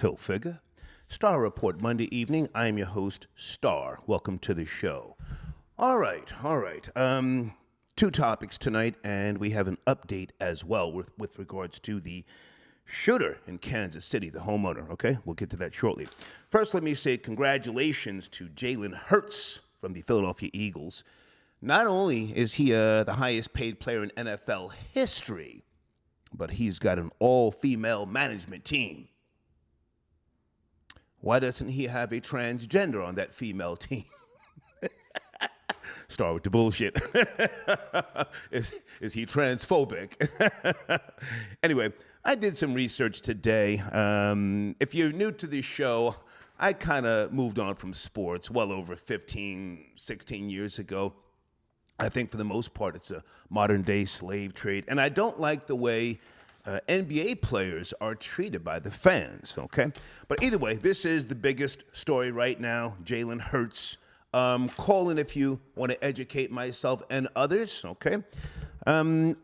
Hilfiger. Star Report Monday evening. I am your host, Star. Welcome to the show. All right. Two topics tonight, and we have an update as well with regards to the shooter in Kansas City, the homeowner, okay? We'll get to that shortly. First, let me say congratulations to Jalen Hurts from the Philadelphia Eagles. Not only is he the highest paid player in NFL history, but he's got an all-female management team. Why doesn't he have a transgender on that female team? Start with the bullshit. Is he transphobic? Anyway, I did some research today. If you're new to the show, I kind of moved on from sports well over 15, 16 years ago. I think for the most part, it's a modern-day slave trade. And I don't like the way NBA players are treated by the fans, okay? But either way, this is the biggest story right now, Jalen Hurts. Call in if you want to educate myself and others, okay? I want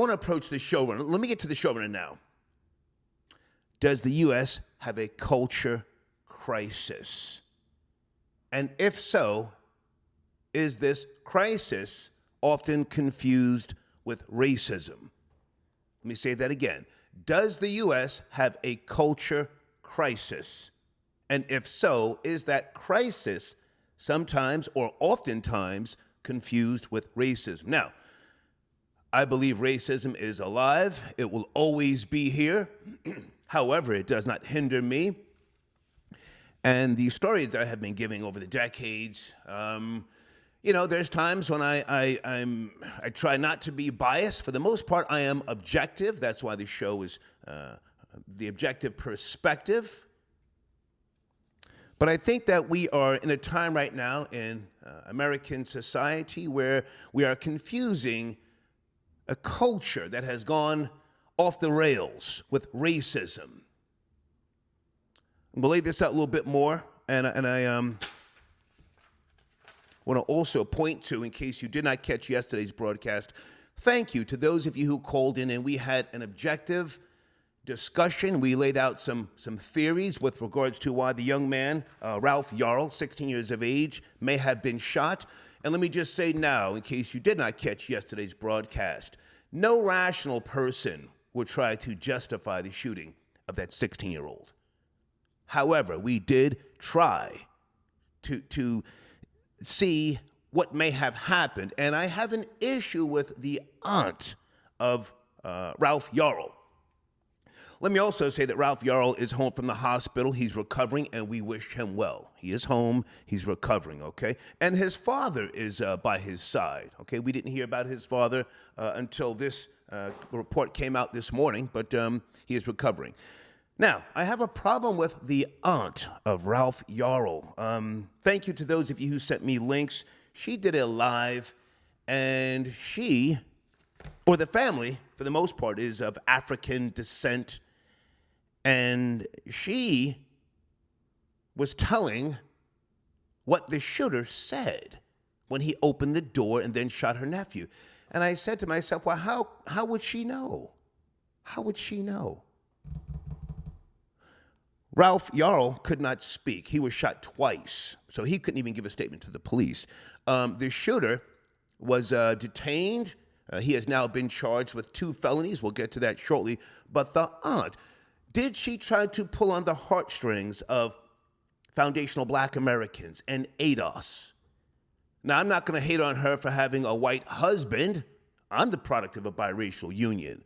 to approach the showrunner. Let me get to the showrunner now. Does the U.S. have a culture crisis? And if so, is this crisis often confused with racism? Let me say that again. Does the U.S. have a culture crisis? And if so, is that crisis sometimes or oftentimes confused with racism? Now, I believe racism is alive. It will always be here. However, it does not hinder me. And the stories that I have been giving over the decades, there's times when I try not to be biased. For the most part, I am objective. That's why the show is the objective perspective. But I think that we are in a time right now in American society where we are confusing a culture that has gone off the rails with racism. I'm going to lay this out a little bit more, and I want to also point to, in case you did not catch yesterday's broadcast, thank you to those of you who called in, and we had an objective discussion. We laid out some theories with regards to why the young man, Ralph Yarl, 16 years of age, may have been shot. And let me just say now, in case you did not catch yesterday's broadcast, no rational person would try to justify the shooting of that 16-year-old. However, we did try to see what may have happened, and I have an issue with the aunt of Ralph Yarl. Let me also say that Ralph Yarl is home from the hospital. He's recovering, and we wish him well. He is home. He's recovering, okay? And his father is by his side, okay? We didn't hear about his father until this report came out this morning, but he is recovering. Now, I have a problem with the aunt of Ralph Yarl. Thank you to those of you who sent me links. She did a live, and she, or the family, for the most part, is of African descent. And she was telling what the shooter said when he opened the door and then shot her nephew. And I said to myself, well, how would she know? How would she know? Ralph Yarl could not speak. He was shot twice, so he couldn't even give a statement to the police. The shooter was detained. He has now been charged with 2 felonies. We'll get to that shortly. But the aunt, did she try to pull on the heartstrings of foundational Black Americans and ADOS? Now, I'm not going to hate on her for having a white husband. I'm the product of a biracial union.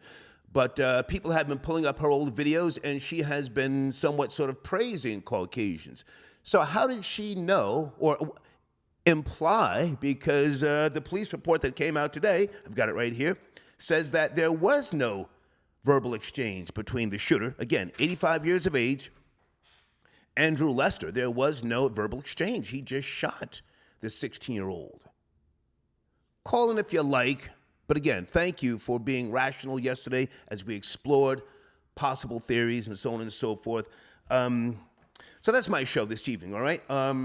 But people have been pulling up her old videos, and she has been somewhat sort of praising Caucasians. So how did she know or imply, because the police report that came out today, I've got it right here, says that there was no verbal exchange between the shooter, again, 85 years of age, Andrew Lester. There was no verbal exchange. He just shot the 16-year-old. Call in if you like. But again, thank you for being rational yesterday as we explored possible theories and so on and so forth. So that's my show this evening, all right? I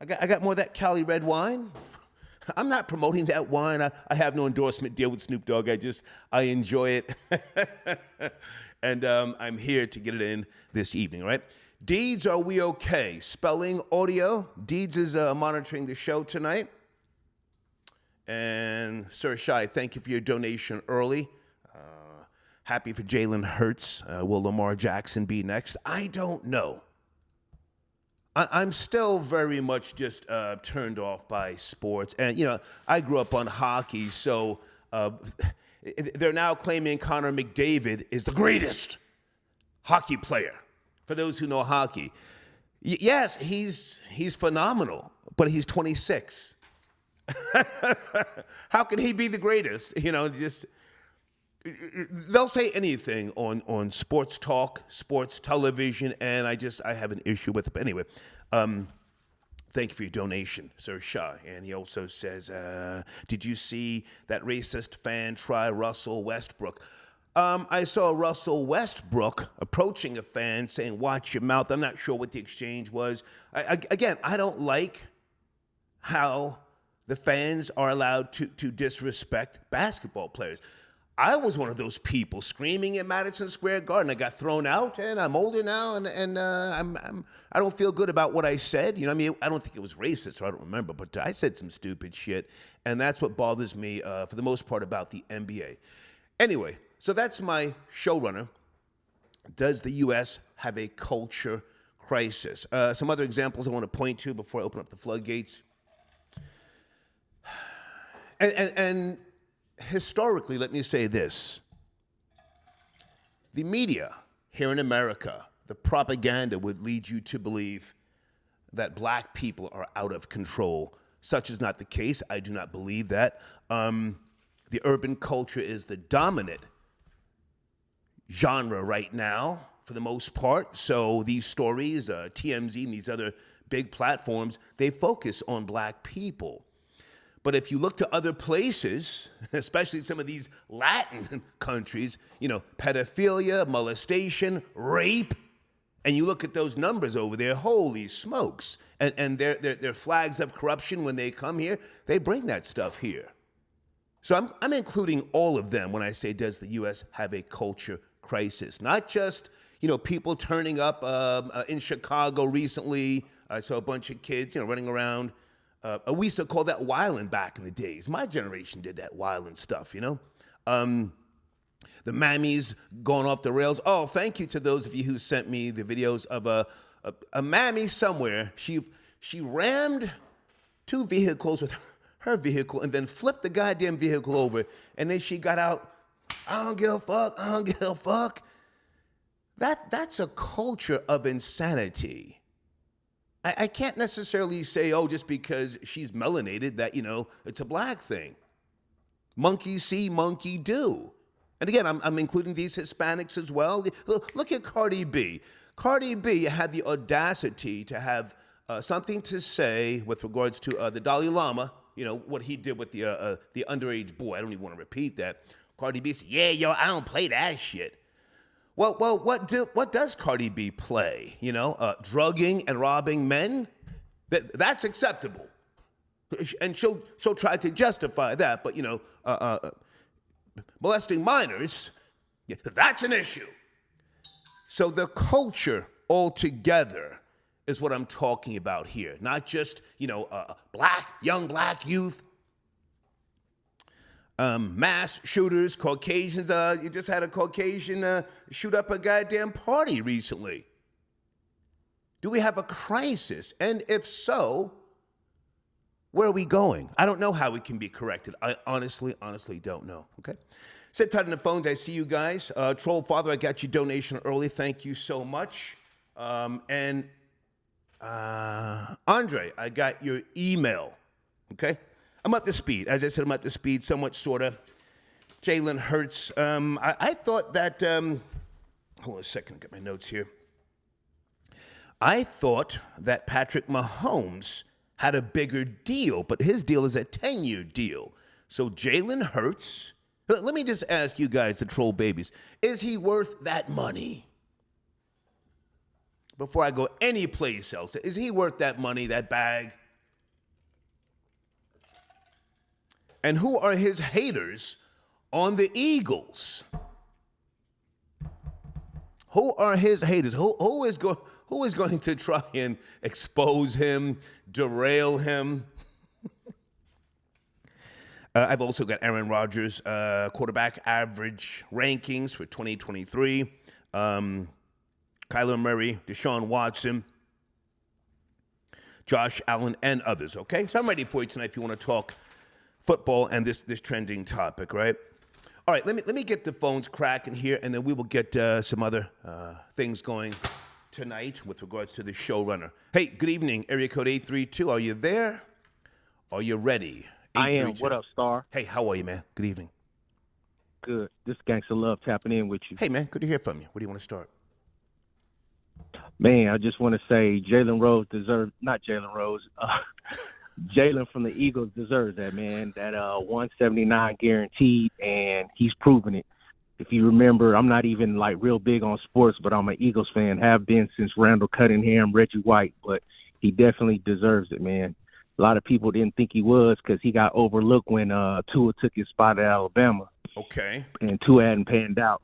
got more of that Cali red wine. I'm not promoting that wine. I have no endorsement deal with Snoop Dogg. I enjoy it. And I'm here to get it in this evening, all right? Deeds, are we okay? Spelling, audio. Deeds is monitoring the show tonight. And Sir Shai, thank you for your donation early. Happy for Jalen Hurts. Will Lamar Jackson be next? I don't know. I'm still very much just turned off by sports. And, you know, I grew up on hockey, so they're now claiming Connor McDavid is the greatest hockey player, for those who know hockey. Yes, he's phenomenal, but he's 26. How can he be the greatest? You know, just they'll say anything on sports talk, sports television, and I have an issue with it. But anyway, thank you for your donation, Sir Shah. And he also says, did you see that racist fan try Russell Westbrook? I saw Russell Westbrook approaching a fan saying, watch your mouth. I'm not sure what the exchange was. Again, I don't like how the fans are allowed to disrespect basketball players. I was one of those people screaming at Madison Square Garden. I got thrown out, and I'm older now, and I don't feel good about what I said. You know, I mean, I don't think it was racist, or I don't remember, but I said some stupid shit, and that's what bothers me for the most part about the NBA. Anyway, so that's my showrunner. Does the U.S. have a culture crisis? Some other examples I want to point to before I open up the floodgates. And historically, let me say this. The media here in America, the propaganda would lead you to believe that black people are out of control. Such is not the case. I do not believe that. The urban culture is the dominant genre right now, for the most part. So these stories, TMZ and these other big platforms, they focus on black people. But if you look to other places, especially some of these Latin countries, you know, pedophilia, molestation, rape, and you look at those numbers over there, holy smokes. And their flags of corruption when they come here, they bring that stuff here. So I'm including all of them when I say, does the U.S. have a culture crisis? Not just, you know, people turning up in Chicago recently. I saw a bunch of kids, you know, running around. We used to call that wildin' back in the days. My generation did that wildin' stuff, you know? The mammies going off the rails. Oh, thank you to those of you who sent me the videos of a mammy somewhere. She rammed two vehicles with her vehicle and then flipped the goddamn vehicle over. And then she got out, I don't give a fuck, I don't give a fuck. That's a culture of insanity. I can't necessarily say, oh, just because she's melanated that, you know, it's a black thing. Monkey see, monkey do. And again, I'm including these Hispanics as well. Look at Cardi B. Cardi B had the audacity to have something to say with regards to the Dalai Lama, you know, what he did with the underage boy. I don't even want to repeat that. Cardi B said, yeah, yo, I don't play that shit. Well, what does Cardi B play? You know, drugging and robbing men? That's acceptable. And she'll try to justify that, but, you know, molesting minors, yeah, that's an issue. So the culture altogether is what I'm talking about here. Not just, you know, young black youth, mass shooters, Caucasians. You just had a Caucasian shoot up a goddamn party recently. Do we have a crisis? And if so, where are we going? I don't know how it can be corrected. I honestly don't know, okay? Sit tight on the phones. I see you guys. Troll Father, I got your donation early. Thank you so much. And Andre, I got your email, okay? I'm up to speed. As I said, I'm up to speed, somewhat, sort of. Jalen Hurts. I thought that, hold on a second, get my notes here. I thought that Patrick Mahomes had a bigger deal, but his deal is a 10-year deal. So Jalen Hurts, let me just ask you guys, the troll babies, is he worth that money? Before I go anyplace else, is he worth that money, that bag? And who are his haters on the Eagles? Who are his haters? Who is going to try and expose him, derail him? I've also got Aaron Rodgers, quarterback average rankings for 2023. Kyler Murray, Deshaun Watson, Josh Allen, and others, okay? So I'm ready for you tonight if you want to talk football and this trending topic, right? All right, let me get the phones cracking here, and then we will get some other things going tonight with regards to the showrunner. Hey, good evening, area code 832. Are you there? Are you ready? I am. What up, Star? Hey, how are you, man? Good evening. Good. This Gangsta Love tapping in with you. Hey, man, good to hear from you. Where do you want to start? Man, I just want to say Jalen from the Eagles deserves that, man. That 179 guaranteed, and he's proven it. If you remember, I'm not even like real big on sports, but I'm an Eagles fan, have been since Randall Cunningham, Reggie White, but he definitely deserves it, man. A lot of people didn't think he was because he got overlooked when Tua took his spot at Alabama. Okay. And Tua hadn't panned out.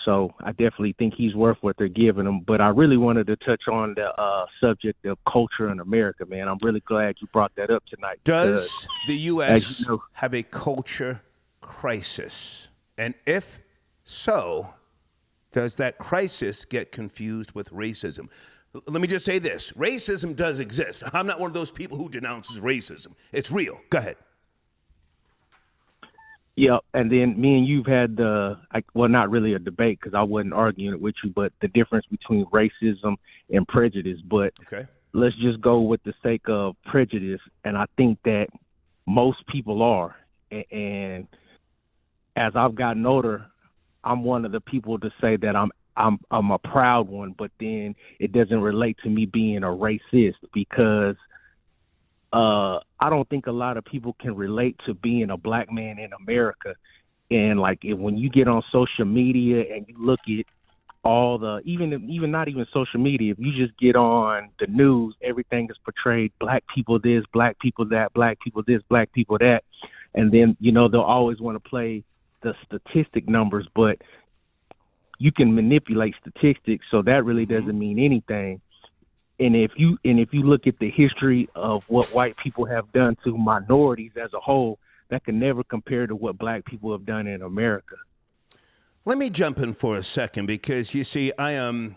So I definitely think he's worth what they're giving him. But I really wanted to touch on the subject of culture in America, man. I'm really glad you brought that up tonight. Does the U.S. have a culture crisis? And if so, does that crisis get confused with racism? Let me just say this. Racism does exist. I'm not one of those people who denounces racism. It's real. Go ahead. Yeah, and then me and you've had not really a debate because I wasn't arguing it with you, but the difference between racism and prejudice. But Let's just go with the sake of prejudice, and I think that most people are. And as I've gotten older, I'm one of the people to say that I'm a proud one, but then it doesn't relate to me being a racist because I don't think a lot of people can relate to being a black man in America. And like when you get on social media and you look at all the even not even social media, if you just get on the news, everything is portrayed black people this, black people that, black people this, black people that, and then they'll always want to play the statistic numbers, but you can manipulate statistics, so that really doesn't mean anything. And if you look at the history of what white people have done to minorities as a whole, that can never compare to what black people have done in America. Let me jump in for a second because you see, I'm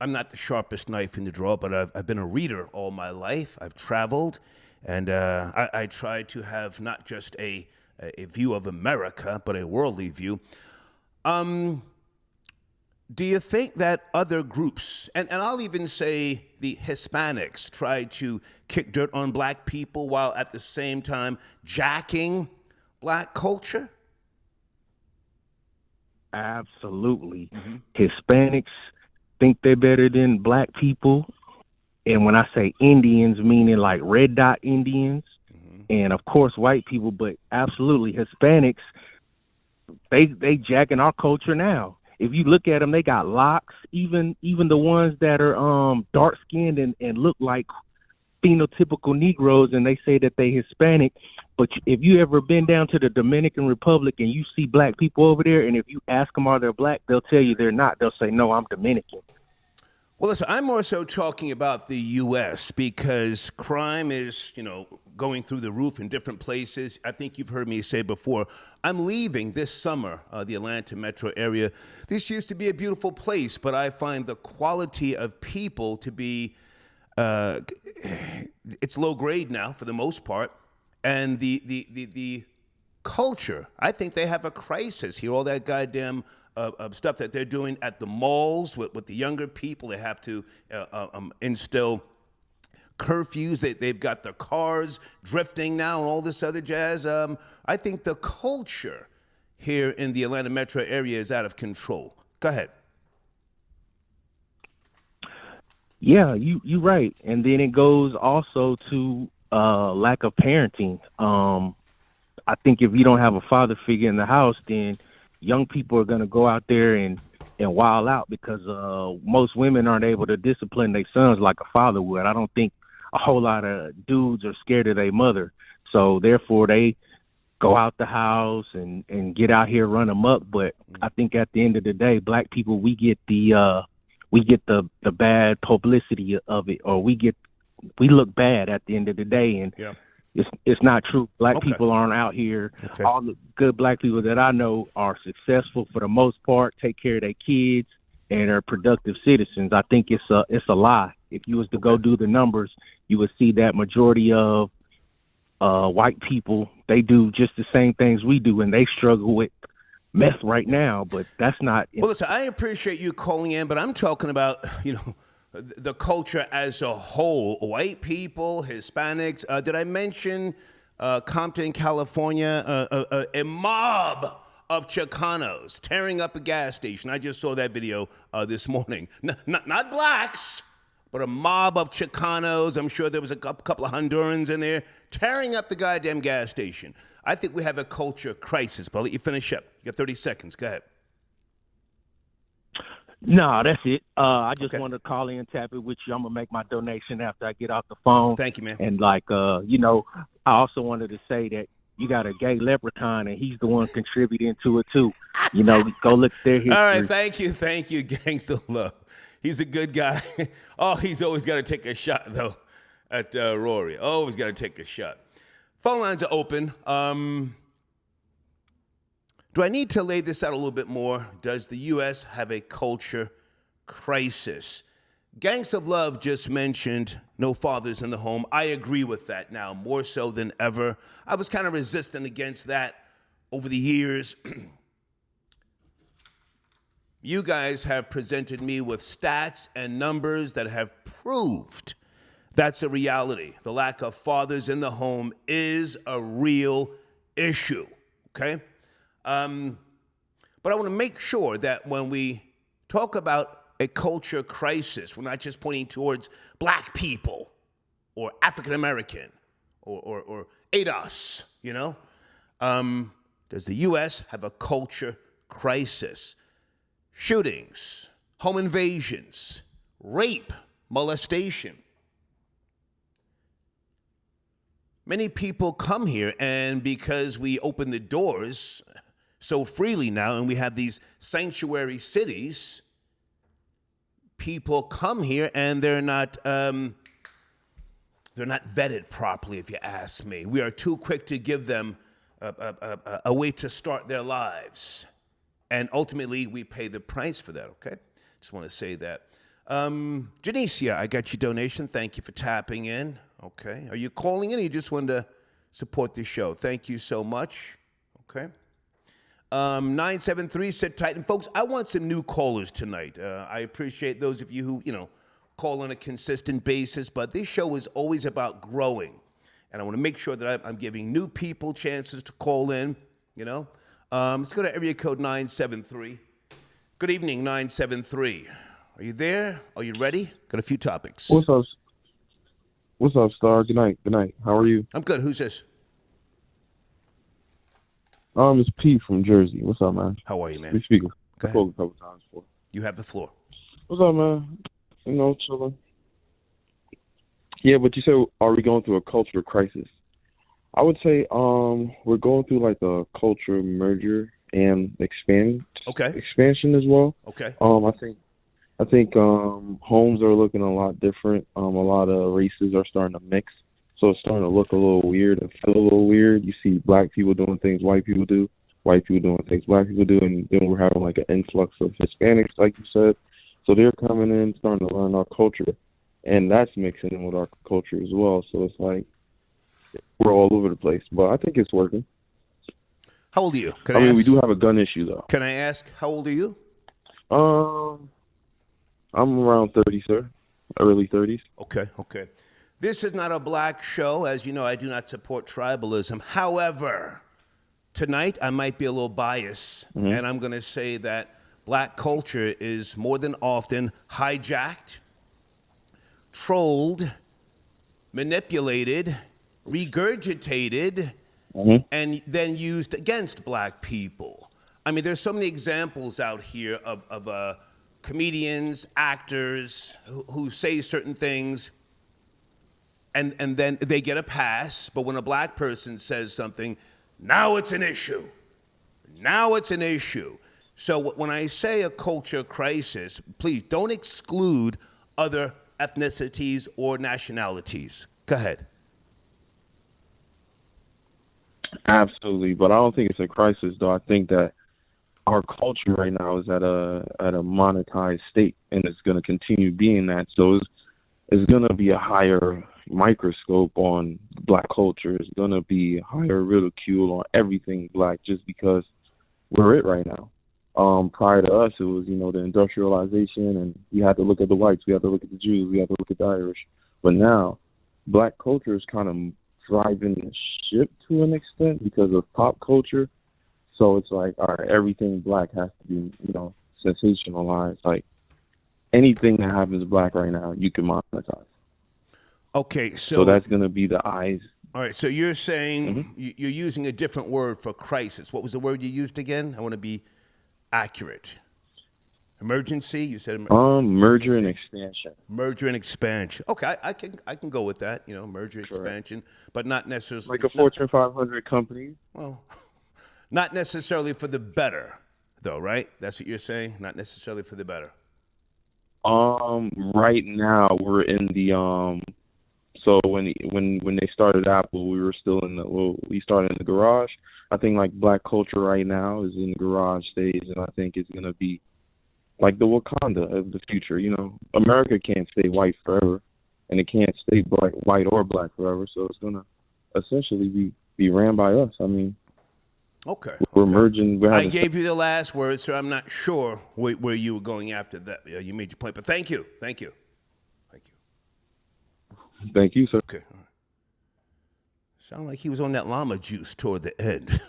not the sharpest knife in the drawer, but I've been a reader all my life. I've traveled, and I try to have not just a view of America, but a worldly view. Do you think that other groups, and I'll even say the Hispanics, try to kick dirt on black people while at the same time jacking black culture? Absolutely. Hispanics think they're better than black people. And when I say Indians, meaning like red dot Indians, and of course white people, but absolutely Hispanics, they jacking our culture now. If you look at them, they got locks. Even the ones that are dark skinned and look like phenotypical Negroes, and they say that they Hispanic. But if you ever been down to the Dominican Republic and you see black people over there, and if you ask them are they black, they'll tell you they're not. They'll say, no, I'm Dominican. Well, listen, I'm more so talking about the U.S. because crime is, going through the roof in different places. I think you've heard me say before, I'm leaving this summer, the Atlanta metro area. This used to be a beautiful place, but I find the quality of people to be, it's low grade now for the most part. And the culture, I think they have a crisis here. All that goddamn stuff that they're doing at the malls with the younger people. They have to instill curfews. They've got the cars drifting now and all this other jazz. I think the culture here in the Atlanta metro area is out of control. Go ahead. Yeah, you're right. And then it goes also to lack of parenting. I think if you don't have a father figure in the house, then young people are going to go out there and wild out because most women aren't able to discipline their sons like a father would. I don't think a whole lot of dudes are scared of their mother. So therefore, they go out the house and get out here, run amok. But I think at the end of the day, black people, we get the bad publicity of it, or we look bad at the end of the day, and it's not true. Black people aren't out here. All the good black people that I know are successful for the most part, take care of their kids, and are productive citizens. I think it's a lie. If you was to go do the numbers, you would see that majority of white people, they do just the same things we do, and they struggle with meth right now. But that's not. Well, listen, I appreciate you calling in, but I'm talking about, the culture as a whole. White people, Hispanics. Did I mention Compton, California? A mob of Chicanos tearing up a gas station. I just saw that video this morning. Not blacks, but a mob of Chicanos. I'm sure there was a couple of Hondurans in there tearing up the goddamn gas station. I think we have a culture crisis, but I'll let you finish up. You got 30 seconds. Go ahead. No, that's it. I just wanted to call in and tap it with you. I'm going to make my donation after I get off the phone. Thank you, man. And, I also wanted to say that you got a gay leprechaun, and he's the one contributing to it, too. Go look at their history. All right, thank you, Gangsta Love. He's a good guy. Oh, he's always got to take a shot, though, at Rory. Always got to take a shot. Phone lines are open. Do I need to lay this out a little bit more? Does the U.S. have a culture crisis? Gangs of Love just mentioned no fathers in the home. I agree with that now, more so than ever. I was kind of resistant against that over the years. You guys have presented me with stats and numbers that have proved that's a reality. The lack of fathers in the home is a real issue, okay? But I want to make sure that when we talk about a culture crisis, we're not just pointing towards black people or African American or ADOS, Does the U.S. have a culture crisis? Shootings, home invasions, rape, molestation. Many people come here, and because we open the doors so freely now, and we have these sanctuary cities, people come here and they're not vetted properly, if you ask me. We are too quick to give them a way to start their lives, and ultimately we pay the price for that. Okay, just want to say that. Janicia, I got your donation. Thank you for tapping in. Okay, are you calling in, or you just wanted to support the show? Thank you so much. Okay. 973, sit tight. And folks, I want some new callers tonight. I appreciate those of you who, call on a consistent basis, but this show is always about growing. And I want to make sure that I'm giving new people chances to call in, Let's go to area code 973. Good evening, 973. Are you there? Are you ready? Got a few topics. What's up, Star? Good night. How are you? I'm good. Who's this? It's Pete from Jersey. What's up, man? How are you, man? We speaking. Go I spoke a couple times before. You have the floor. What's up, man? Chilling. Yeah, but you said, are we going through a culture crisis? I would say we're going through like a culture merger and expansion as well. Okay. I think homes are looking a lot different. A lot of races are starting to mix. So it's starting to look a little weird and feel a little weird. You see black people doing things white people do, white people doing things black people do, and then we're having like an influx of Hispanics, like you said. So they're coming in, starting to learn our culture, and that's mixing in with our culture as well. So it's like we're all over the place, but I think it's working. How old are you? We do have a gun issue, though. Can I ask, how old are you? I'm around 30, sir. Early 30s. Okay. This is not a black show. As you know, I do not support tribalism. However, tonight I might be a little biased, and I'm going to say that black culture is more than often hijacked, trolled, manipulated, regurgitated, and then used against black people. I mean, there's so many examples out here of comedians, actors who say certain things and then they get a pass. But when a black person says something, now it's an issue. Now it's an issue. So when I say a culture crisis, please don't exclude other ethnicities or nationalities. Go ahead. Absolutely, but I don't think it's a crisis, though. I think that our culture right now is at a monetized state, and it's going to continue being that. So it's going to be a higher microscope on black culture. It's going to be higher ridicule on everything black, just because we're it right now. Prior to us, it was, the industrialization, and we had to look at the whites, we had to look at the Jews, we had to look at the Irish. But now, black culture is kind of driving the ship to an extent because of pop culture. So it's like, all right, everything black has to be, sensationalized. Like, anything that happens black right now, you can monetize. Okay, so that's going to be the eyes. All right, so you're saying you're using a different word for crisis. What was the word you used again? I want to be accurate. Emergency? You said merger and expansion. Merger and expansion. Okay, I can go with that. Merger expansion, but not necessarily like a Fortune 500 company. Well, not necessarily for the better, though, right? That's what you're saying. Not necessarily for the better. Right now we're in the So when they started Apple, we were still we started in the garage. I think like black culture right now is in the garage stage, and I think it's gonna be like the Wakanda of the future. America can't stay white forever, and it can't stay white or black forever. So it's gonna essentially be ran by us. I mean, okay, we're merging. I gave you the last word, so I'm not sure where you were going after that. You made your point, but thank you. Thank you, sir. Okay. All right. Sound like he was on that llama juice toward the end.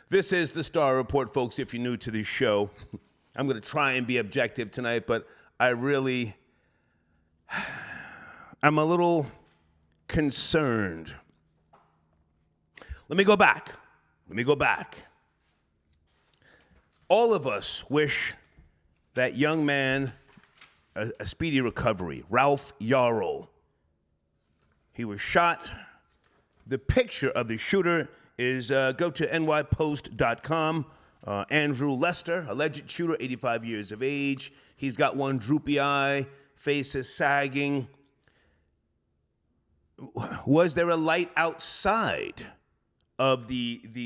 This is the Star Report, folks. If you're new to the show, I'm going to try and be objective tonight, but I'm a little concerned. Let me go back. All of us wish that young man a speedy recovery. Ralph Yarrow. He was shot. The picture of the shooter is, go to nypost.com. Andrew Lester, alleged shooter, 85 years of age. He's got one droopy eye, face is sagging. Was there a light outside of the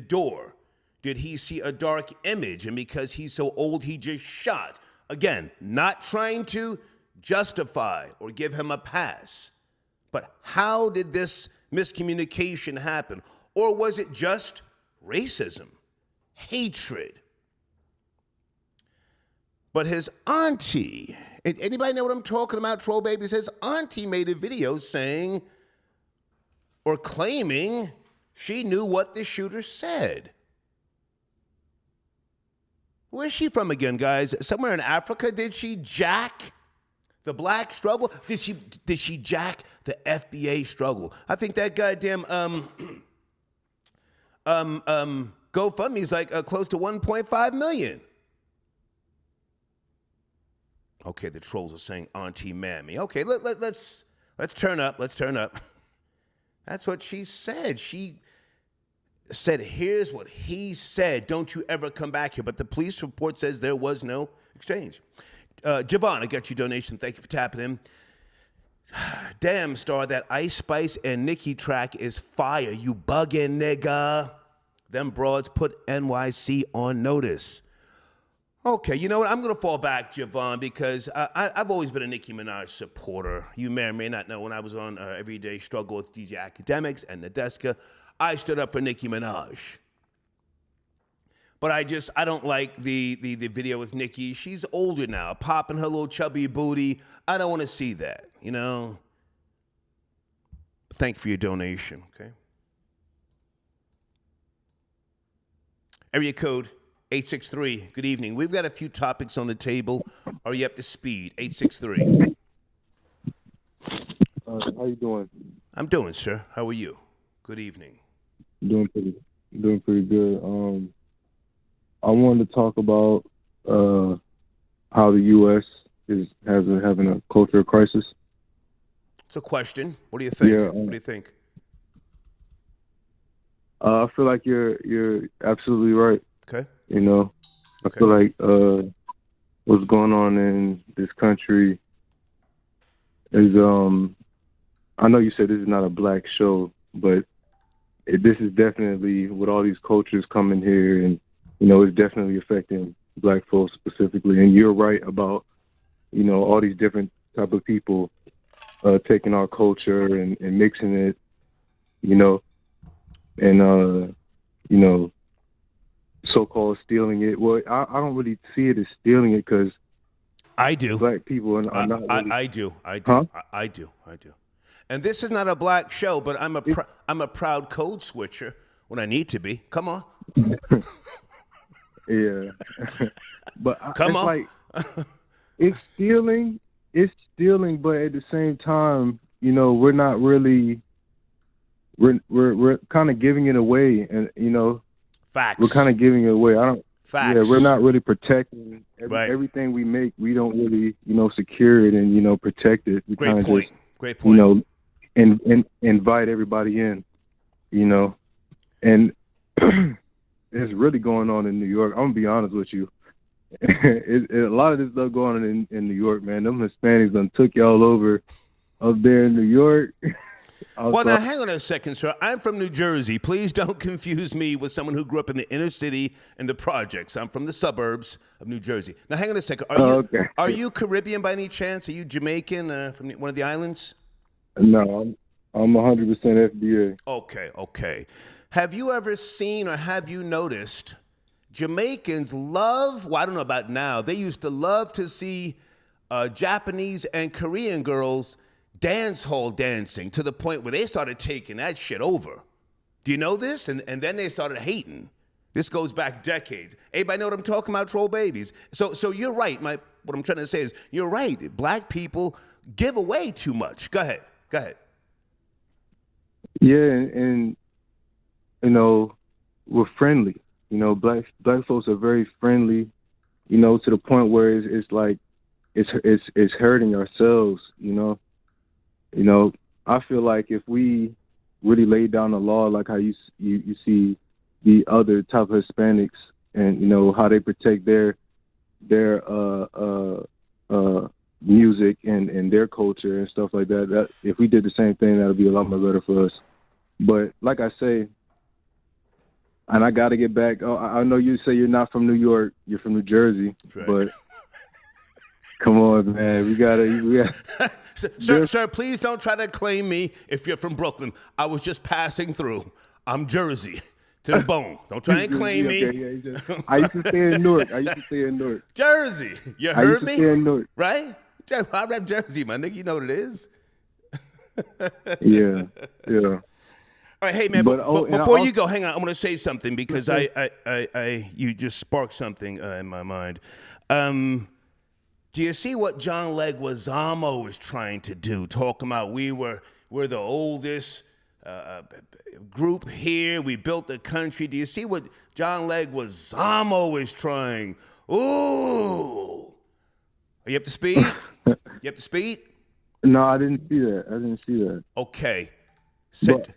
door? Did he see a dark image? And because he's so old, he just shot? Again, not trying to justify or give him a pass. But how did this miscommunication happen? Or was it just racism, hatred? But his auntie, anybody know what I'm talking about, Troll Babies? His auntie made a video saying or claiming she knew what the shooter said. Where's she from again, guys? Somewhere in Africa? Did she jack the black struggle? Did she jack the FBA struggle? I think that goddamn GoFundMe is like close to 1.5 million. Okay, the trolls are saying Auntie Mammy. Okay, let's turn up. Let's turn up. That's what she said. She said, here's what he said. Don't you ever come back here. But the police report says there was no exchange. Javon, I got your donation. Thank you for tapping in. Damn, Star, that Ice Spice and Nicki track is fire. You bugging, nigga. Them broads put NYC on notice. Okay, you know what? I'm going to fall back, Javon, because I've always been a Nicki Minaj supporter. You may or may not know when I was on Everyday Struggle with DJ Academics and Nadeska, I stood up for Nicki Minaj. But I don't like the video with Nicki. She's older now, popping her little chubby booty. I don't want to see that, Thank you for your donation, okay? Area code 863. Good evening. We've got a few topics on the table. Are you up to speed? 863. How you doing? I'm doing, sir. How are you? Good evening. Doing pretty good. I wanted to talk about how the U.S. is having a cultural crisis? It's a question. What do you think? Yeah, what do you think? I feel like you're absolutely right. Okay. You know, I feel like what's going on in this country is I know you said this is not a black show, but this is definitely with all these cultures coming here, and it's definitely affecting black folks specifically. And you're right about all these different type of people taking our culture and mixing it, and so-called stealing it. Well, I don't really see it as stealing it because I do. Black people are not really. I do. Huh? I do. And this is not a black show, but I'm a proud code switcher when I need to be. Come on. Yeah. But Come it's on. like it's stealing, but at the same time, we're not really. We're kind of giving it away, and Facts. we're kind of giving it away. Facts. Yeah, we're not really protecting everything we make. We don't really, secure it and protect it. We Great point. Just, Great point. And invite everybody in, and it's really going on in New York. I'm gonna be honest with you. A lot of this stuff going on in New York, man. Them Hispanics done took y'all over up there in New York. Well, now, hang on a second, sir. I'm from New Jersey. Please don't confuse me with someone who grew up in the inner city and the projects. I'm from the suburbs of New Jersey. Now, hang on a second. Are you Caribbean by any chance? Are you Jamaican from one of the islands? No, I'm 100% FBA. Okay. Have you ever seen or have you noticed Jamaicans love, well, I don't know about now, they used to love to see Japanese and Korean girls dance hall dancing to the point where they started taking that shit over. Do you know this? And then they started hating. This goes back decades. Everybody know what I'm talking about, troll babies? So you're right. What I'm trying to say is you're right. Black people give away too much. Go ahead. Yeah, and we're friendly. Black folks are very friendly. To the point where it's like it's hurting ourselves. I feel like if we really laid down the law, like how you see the other type of Hispanics, and how they protect their music and their culture and stuff like that. That if we did the same thing, that would be a lot more better for us. But like I say, and I got to get back. Oh, I know you say you're not from New York, you're from New Jersey, right. But come on, man, we gotta. Sir, please don't try to claim me if you're from Brooklyn. I was just passing through. I'm Jersey to the bone. Don't try and claim me. Yeah. I used to stay in Newark. Jersey. You heard me? I used to stay in Newark. Right? I rep Jersey, my nigga. You know what it is. Yeah. All right, hey man, but before you go, hang on. I want to say something because you just sparked something in my mind. Do you see what John Leguizamo is trying to do? Talking about we're the oldest group here. We built the country. Do you see what John Leguizamo is trying? Ooh, are you up to speed? You up to speed? No, I didn't see that. Okay.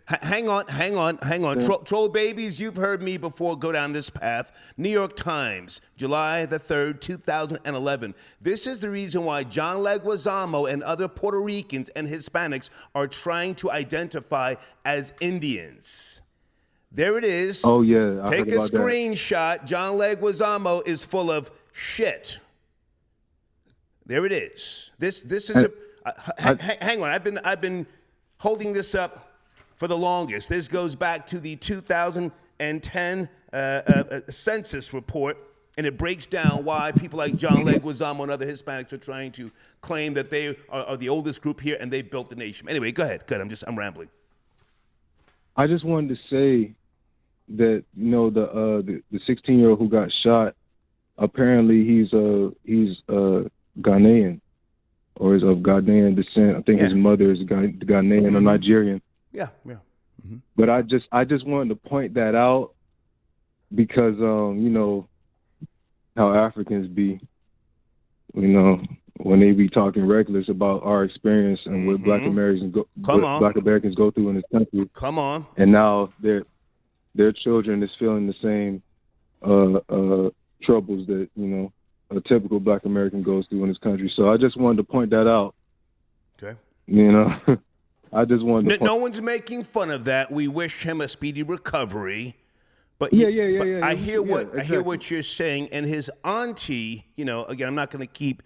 Hang on. Troll babies, you've heard me before go down this path. New York Times, July the 3rd, 2011. This is the reason why John Leguizamo and other Puerto Ricans and Hispanics are trying to identify as Indians. There it is. Oh, yeah. Take a screenshot. John Leguizamo is full of shit. There it is. This is hang on. I've been holding this up for the longest. This goes back to the 2010 census report, and it breaks down why people like John Leguizamo and other Hispanics are trying to claim that they are the oldest group here and they built the nation. Anyway, go ahead. I'm rambling. I just wanted to say that the 16-year-old who got shot, apparently he's Ghanaian or is of Ghanaian descent. I think his mother is Ghanaian or Nigerian. Yeah. Mm-hmm. But I just wanted to point that out because how Africans be, you know, when they be talking reckless about our experience and what Black Americans go through in this country. Come on. And now their children is feeling the same troubles that, you know, a typical Black American goes through in this country. So I just wanted to point that out. Okay. You know, I just wanted to no one's making fun of that. We wish him a speedy recovery. But yeah. I hear exactly. I hear what you're saying. And his auntie, you know, again, I'm not going to keep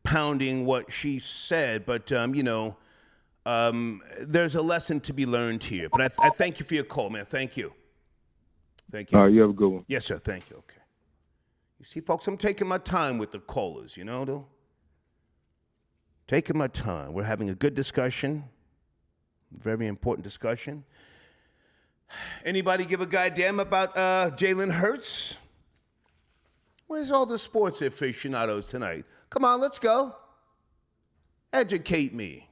pounding what she said, but there's a lesson to be learned here. But I thank you for your call, man. Thank you. Thank you. All right, you have a good one. Yes, sir. Thank you. Okay. You see, folks, I'm taking my time with the callers, you know, though. Taking my time. We're having a good discussion. Very important discussion. Anybody give a goddamn about Jalen Hurts? Where's all the sports aficionados tonight? Come on, let's go. Educate me.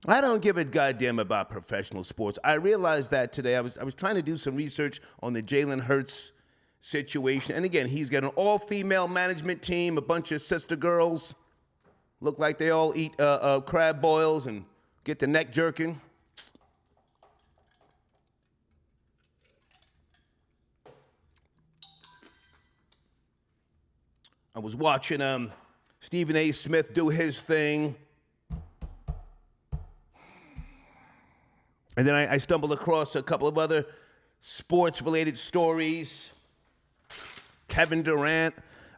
I don't give a goddamn about professional sports. I realized that today. I was trying to do some research on the Jalen Hurts situation. And again, he's got an all-female management team, a bunch of sister girls. Look like they all eat crab boils and get the neck jerking. I was watching Stephen A. Smith do his thing. And then I stumbled across a couple of other sports-related stories. Kevin Durant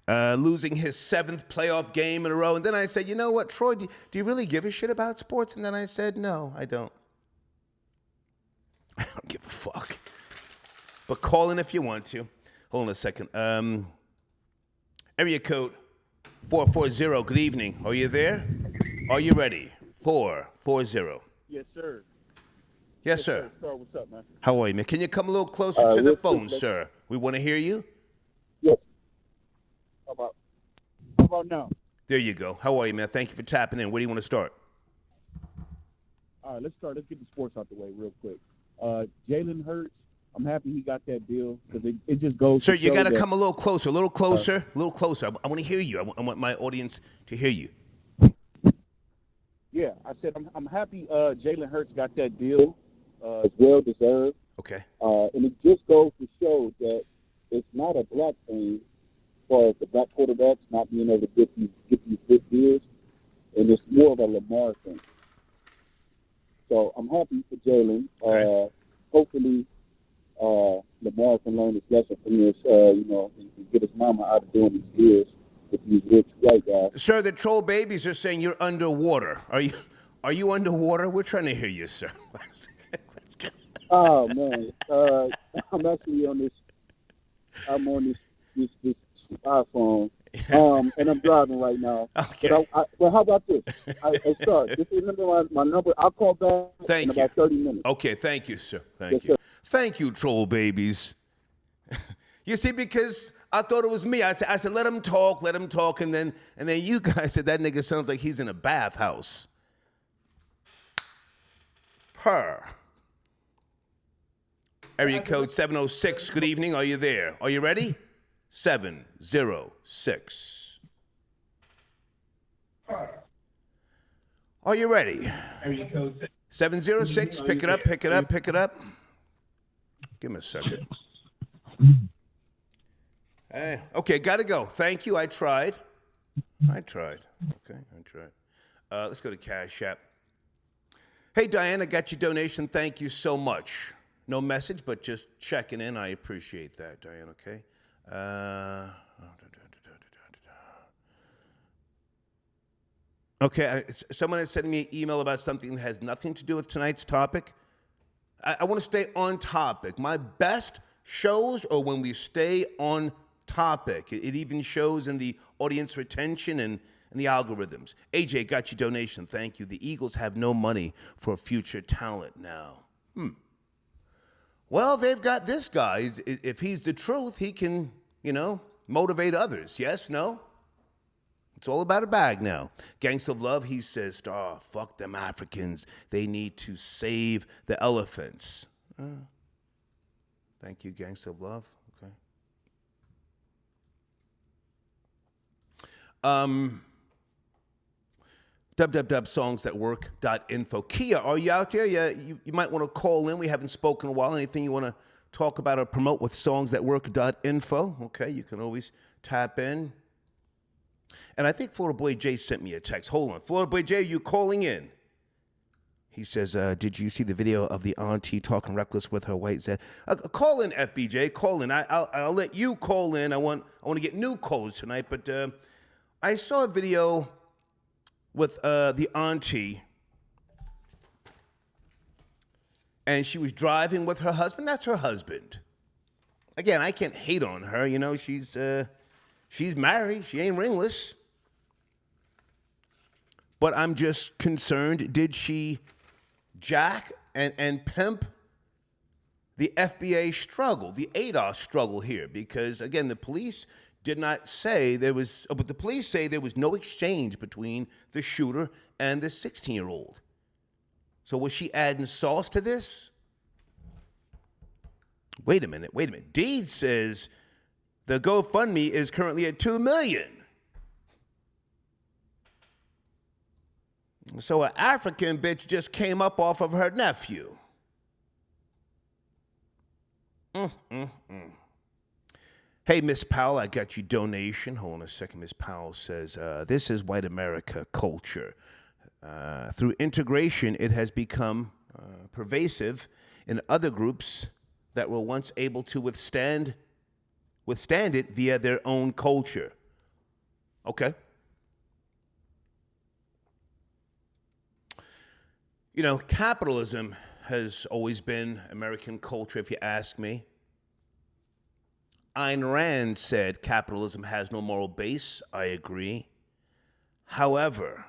losing his 7th playoff game in a row. And then I said, you know what, Troy, do you really give a shit about sports? And then I said, no, I don't. I don't give a fuck. But call in if you want to. Hold on a second. Area code 440. Good evening. Are you there? Are you ready? 440. Yes, sir. Yes, sir. Sir, what's up, man? How are you, man? Can you come a little closer to the phone, sir? We want to hear you. Yes. How about now? There you go. How are you, man? Thank you for tapping in. Where do you want to start? All right, let's start. Let's get the sports out the way real quick. Jalen Hurts, I'm happy he got that deal because it just goes. Sir, you got to come a little closer, a little closer. I want to hear you. I want my audience to hear you. Yeah, I said I'm happy Jalen Hurts got that deal. It's well deserved. Okay. And it just goes to show that it's not a black thing as far as the black quarterbacks not being able to get these big deals, and it's more of a Lamar thing. So I'm happy for Jalen. Okay. Hopefully, Lamar can learn his lesson from this, and get his mama out of doing these deals with these rich white guys. Sir, the troll babies are saying you're underwater. Are you underwater? We're trying to hear you, sir. Oh man, I'm actually on this. I'm on this iPhone, and I'm driving right now. Okay. But well, how about this? Sir, just remember my number. I'll call back in about 30 minutes. Okay, thank you, sir. Thank you. Sir. Thank you, troll babies. You see, because I thought it was me. I said, let him talk, and then you guys said that nigga sounds like he's in a bathhouse. Area code 706. Good evening. Are you there? Are you ready? 706. Are you ready? Area code 706. Pick it up. Give me a second. Okay, gotta go. Thank you. I tried. Okay, I tried. Let's go to Cash App. Hey, Diane, I got your donation. Thank you so much. No message, but just checking in. I appreciate that, Diane, okay? Okay, someone has sent me an email about something that has nothing to do with tonight's topic. I want to stay on topic. My best shows are when we stay on topic. It even shows in the audience retention and the algorithms. AJ, got your donation. Thank you. The Eagles have no money for future talent now. Well, they've got this guy. If he's the truth, he can, motivate others. Yes? No? It's all about a bag now. Gangs of Love, he says, fuck them Africans. They need to save the elephants. Thank you, Gangs of Love. Okay. www.songsthatwork.info. Kia, are you out there? Yeah, you might want to call in. We haven't spoken in a while. Anything you want to talk about or promote with songsthatwork.info? Okay, you can always tap in. And I think Florida Boy Jay sent me a text. Hold on. Florida Boy Jay, you calling in? He says, did you see the video of the auntie talking reckless with her white Zed? Call in, FBJ. Call in. I'll let you call in. I want to get new calls tonight. But I saw a video with the auntie, and she was driving with her husband. That's her husband. Again, I can't hate on her. You know, she's married. She ain't ringless. But I'm just concerned, did she jack and pimp the FBA struggle, the ADOS struggle here? Because, again, the police did not say there was, but the police say there was no exchange between the shooter and the 16-year-old. So was she adding sauce to this? Wait a minute. Deed says the GoFundMe is currently at $2 million. So an African bitch just came up off of her nephew. Hey, Miss Powell, I got you donation. Hold on a second. Miss Powell says, this is white America culture. Through integration, it has become pervasive in other groups that were once able to withstand it via their own culture. Okay. You know, capitalism has always been American culture, if you ask me. Ayn Rand said capitalism has no moral base. I agree. However,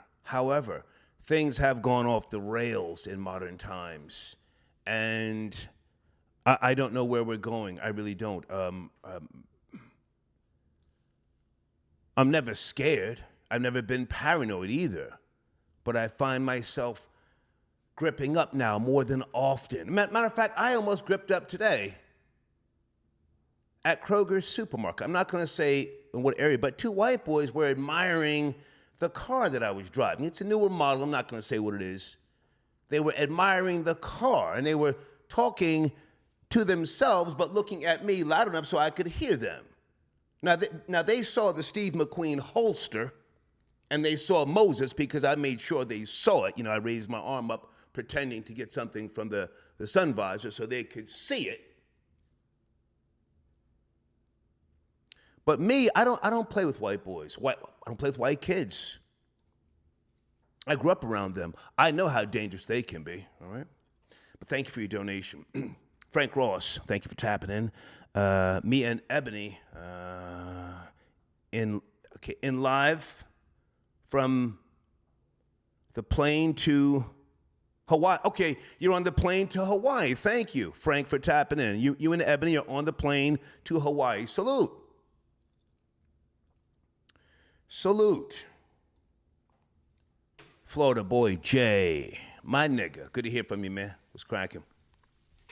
things have gone off the rails in modern times. And I don't know where we're going. I really don't. I'm never scared. I've never been paranoid either. But I find myself gripping up now more than often. Matter of fact, I almost gripped up today at Kroger's supermarket. I'm not going to say in what area, but two white boys were admiring the car that I was driving. It's a newer model. I'm not going to say what it is. They were admiring the car, and they were talking to themselves, but looking at me loud enough so I could hear them. Now they saw the Steve McQueen holster, and they saw Moses because I made sure they saw it. You know, I raised my arm up, pretending to get something from the sun visor so they could see it. But me, I don't play with white boys. I don't play with white kids. I grew up around them. I know how dangerous they can be, all right? But thank you for your donation. Frank Ross, thank you for tapping in. Me and Ebony in live from the plane to Hawaii. Okay, you're on the plane to Hawaii. Thank you, Frank, for tapping in. You and Ebony are on the plane to Hawaii. Salute. Florida Boy Jay, my nigga. Good to hear from you, man. What's cracking?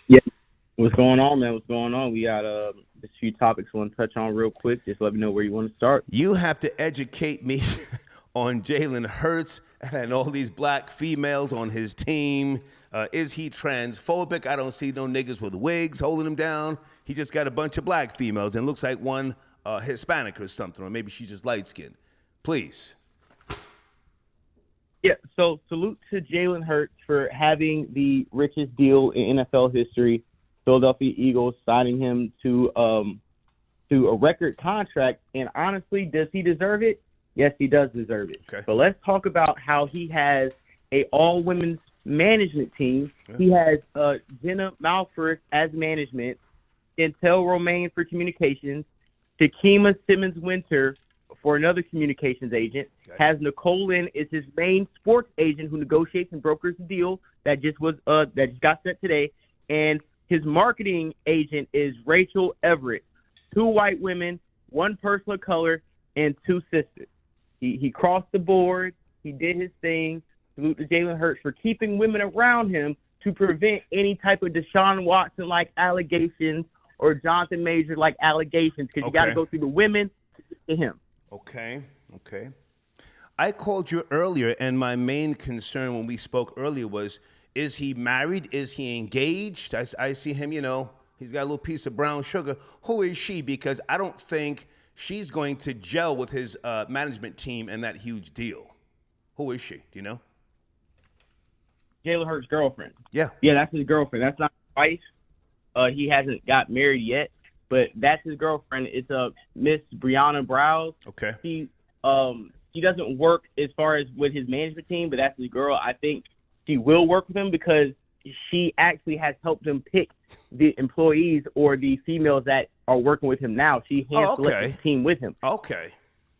Yeah. What's going on, man? What's going on? We got just a few topics I want to touch on real quick. Just let me know where you want to start. You have to educate me on Jalen Hurts and all these black females on his team. Is he transphobic? I don't see no niggas with wigs holding him down. He just got a bunch of black females and looks like one Hispanic or something, or maybe she's just light-skinned. Please. Yeah, so salute to Jalen Hurts for having the richest deal in NFL history. Philadelphia Eagles signing him to a record contract. And honestly, does he deserve it? Yes, he does deserve it. Okay. But let's talk about how he has a all-women's management team. Yeah. He has Jenna Malford as management, Chantel Romaine for communications, Takema Simmons-Winter for another communications agent, okay. Has Nicole Lynn is his main sports agent who negotiates and brokers the deal that just got set today, and his marketing agent is Rachel Everett. 2 white women, 1 person of color, and 2 sisters. He crossed the board. He did his thing. Salute to Jalen Hurts for keeping women around him to prevent any type of Deshaun Watson-like allegations or Jonathan Major-like allegations, because you got to go through the women to get to him. Okay. Okay. I called you earlier, and my main concern when we spoke earlier was, is he married? Is he engaged? I see him, he's got a little piece of brown sugar. Who is she? Because I don't think she's going to gel with his management team and that huge deal. Who is she? Do you know? Jalen Hurts' girlfriend. Yeah. Yeah, that's his girlfriend. That's not his wife. He hasn't got married yet, but that's his girlfriend. It's Miss Brianna Browse. Okay. She doesn't work as far as with his management team, but that's his girl. I think she will work with him because she actually has helped him pick the employees or the females that are working with him now. She hand-selected the team with him. Okay.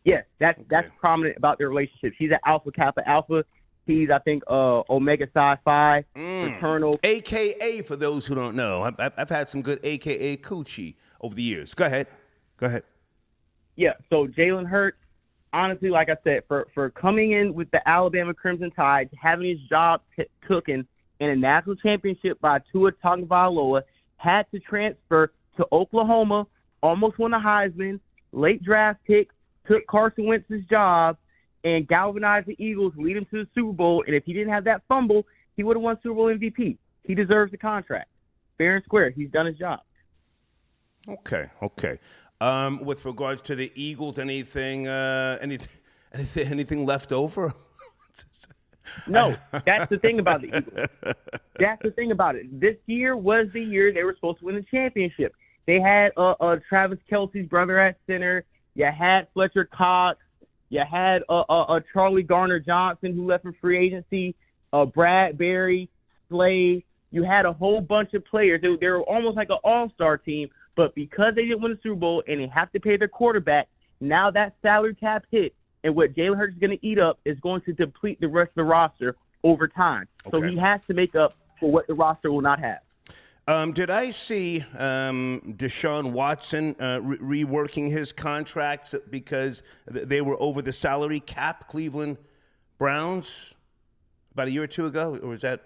Yes, that's prominent about their relationship. She's an Alpha Kappa Alpha. He's, I think, Omega Psi Phi, fraternal. AKA, for those who don't know. I've had some good AKA coochie over the years. Go ahead. Yeah, so Jalen Hurts, honestly, like I said, for coming in with the Alabama Crimson Tide, having his job taken in a national championship by Tua Tagovailoa, had to transfer to Oklahoma, almost won the Heisman, late draft pick, took Carson Wentz's job, and galvanized the Eagles, lead him to the Super Bowl. And if he didn't have that fumble, he would have won Super Bowl MVP. He deserves the contract. Fair and square. He's done his job. Okay. With regards to the Eagles, anything left over? No, that's the thing about the Eagles. That's the thing about it. This year was the year they were supposed to win the championship. They had Travis Kelce's brother at center. You had Fletcher Cox. You had Charlie Garner-Johnson, who left for free agency. Bradbury, Slay. You had a whole bunch of players. They were almost like an all-star team. But because they didn't win the Super Bowl and they have to pay their quarterback, now that salary cap hit and what Jalen Hurts is going to eat up is going to deplete the rest of the roster over time. Okay. So he has to make up for what the roster will not have. Did I see Deshaun Watson reworking his contracts because they were over the salary cap, Cleveland Browns, about a year or two ago? Or is that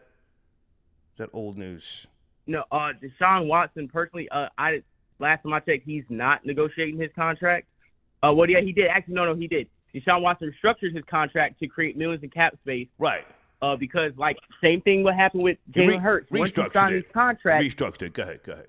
old news? No, Deshaun Watson, personally, last time I checked, he's not negotiating his contract. Yeah, he did. Actually, no, he did. Deshaun Watson restructured his contract to create millions in cap space. Right. Because, same thing what happened with Jalen Hurts. Once you sign these contracts. Restructured it. Go ahead.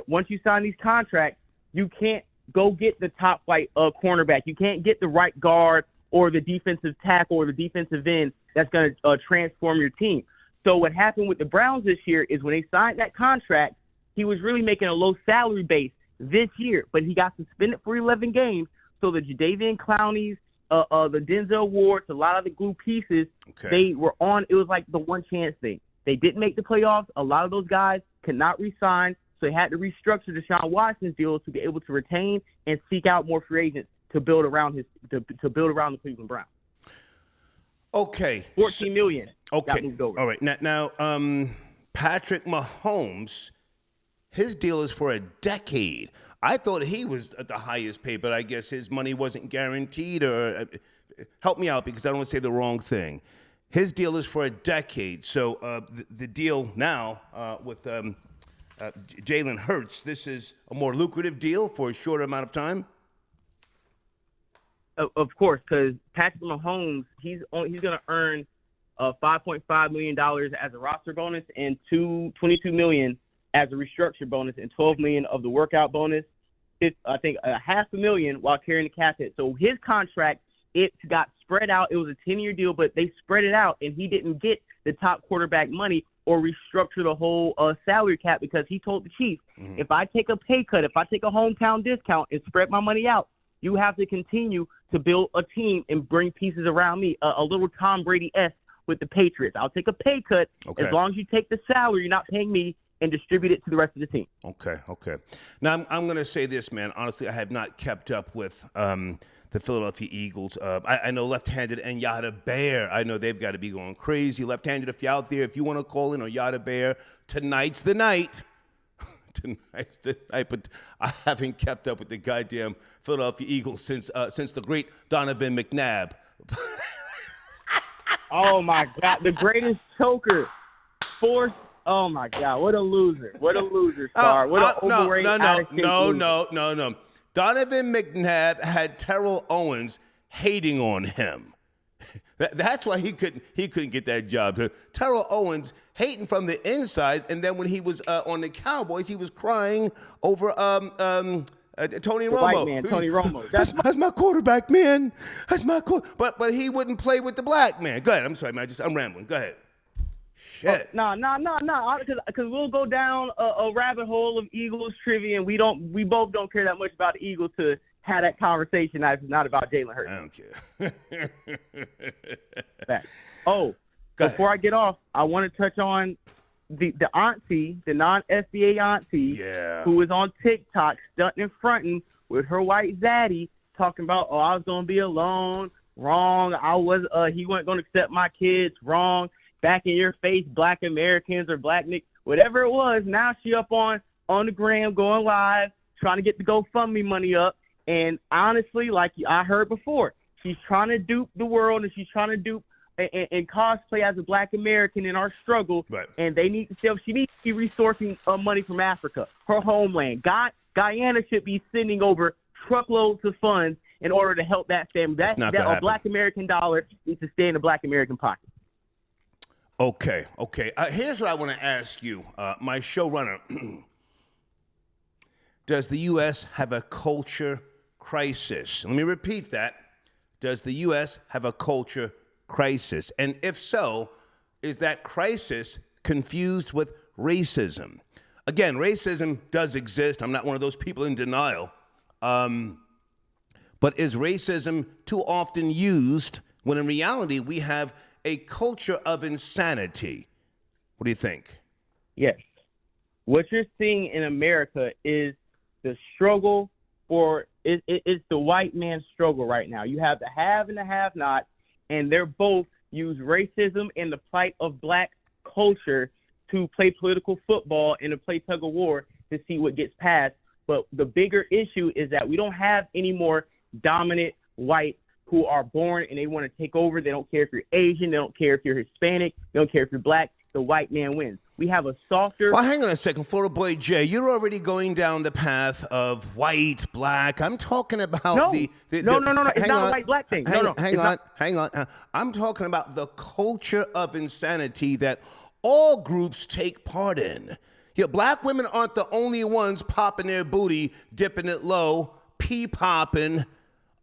Once you sign these contracts, you can't go get the top flight cornerback. You can't get the right guard or the defensive tackle or the defensive end that's going to transform your team. So what happened with the Browns this year is when they signed that contract, he was really making a low salary base this year, but he got suspended for 11 games. So the Jadeveon Clowneys, the Denzel Wards, a lot of the glue pieces, they were on. It was like the one chance thing. They didn't make the playoffs. A lot of those guys could not re-sign, so they had to restructure Deshaun Watson's deal to be able to retain and seek out more free agents to build around to build around the Cleveland Browns. Okay. $14 million. Okay. Got moved over. All right. Now, Patrick Mahomes, his deal is for a decade. I thought he was at the highest paid, but I guess his money wasn't guaranteed. Or help me out because I don't want to say the wrong thing. His deal is for a decade. So the deal now with Jalen Hurts, this is a more lucrative deal for a shorter amount of time. Of course, because Patrick Mahomes, he's going to earn $5.5 million as a roster bonus and $22 million as a restructure bonus and $12 million of the workout bonus. I think $500,000 while carrying the cap hit. So his contract, it got spread out. It was a 10-year deal, but they spread it out, and he didn't get the top quarterback money or restructure the whole salary cap because he told the Chiefs, if I take a pay cut, if I take a hometown discount and spread my money out, you have to continue to build a team and bring pieces around me, a little Tom Brady-esque with the Patriots. I'll take a pay cut as long as you take the salary you're not paying me and distribute it to the rest of the team. Okay. Now, I'm going to say this, man. Honestly, I have not kept up with the Philadelphia Eagles. I know left-handed and Yada Bear. I know they've got to be going crazy. Left-handed, if you're out there, if you want to call in on Yada Bear, tonight's the night. Tonight's the night. But I haven't kept up with the goddamn Philadelphia Eagles since the great Donovan McNabb. Oh, my God. The greatest choker. Oh, my God. What a loser. What a loser, Star. What an overrated attitude. No. Donovan McNabb had Terrell Owens hating on him. That's why he couldn't get that job. Terrell Owens hating from the inside, and then when he was on the Cowboys, he was crying over Tony Romo. White man, Tony Romo. That's my quarterback, man. That's my quarterback. But he wouldn't play with the black man. Go ahead. I'm sorry, man. I'm rambling. Go ahead. Shit. No. Because we'll go down a rabbit hole of Eagles trivia, and we both don't care that much about the Eagles to have that conversation. That's not about Jalen Hurts. I don't care. Before I get off, I want to touch on the auntie, the non-SBA auntie, who was on TikTok stunting and fronting with her white zaddy, talking about, I was gonna be alone. Wrong. He wasn't gonna accept my kids. Wrong. Back in your face, Black Americans or Black Nick, whatever it was. Now she up on the gram, going live, trying to get the GoFundMe money up. And honestly, like I heard before, she's trying to dupe the world, and she's trying to dupe and cosplay as a Black American in our struggle. Right. And they need to she needs to be resourcing money from Africa, her homeland. Guyana should be sending over truckloads of funds in order to help that family. That a Black American dollar needs to stay in the Black American pocket. Okay. Here's what I want to ask you, my showrunner. Does the U.S. have a culture crisis? Let me repeat that. Does the U.S. have a culture crisis? And if so, is that crisis confused with racism? Again, racism does exist. I'm not one of those people in denial. But is racism too often used when in reality we have a culture of insanity? What do you think? Yes. What you're seeing in America is the struggle it's the white man's struggle right now. You have the have and the have-not, and they're both use racism and the plight of Black culture to play political football and to play tug of war to see what gets passed. But the bigger issue is that we don't have any more dominant white who are born and they want to take over. They don't care if you're Asian. They don't care if you're Hispanic. They don't care if you're Black. The white man wins. We have a softer... Well, hang on a second. Florida Boy Jay, you're already going down the path of white, Black. I'm talking about No. It's not a white-Black thing. Hang on. I'm talking about the culture of insanity that all groups take part in. Yeah, Black women aren't the only ones popping their booty, dipping it low, pee-popping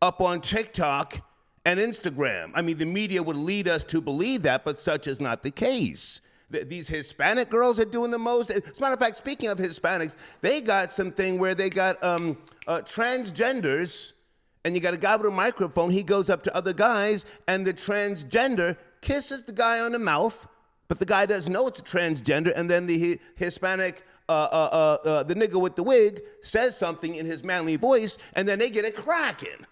up on TikTok and Instagram. I mean, the media would lead us to believe that, but such is not the case. These Hispanic girls are doing the most. As a matter of fact, speaking of Hispanics, they got something where they got transgenders, and you got a guy with a microphone. He goes up to other guys, and the transgender kisses the guy on the mouth, but the guy doesn't know it's a transgender, and then the Hispanic, the nigga with the wig, says something in his manly voice, and then they get it cracking.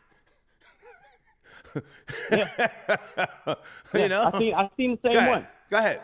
You know? I've seen the same one. Go ahead.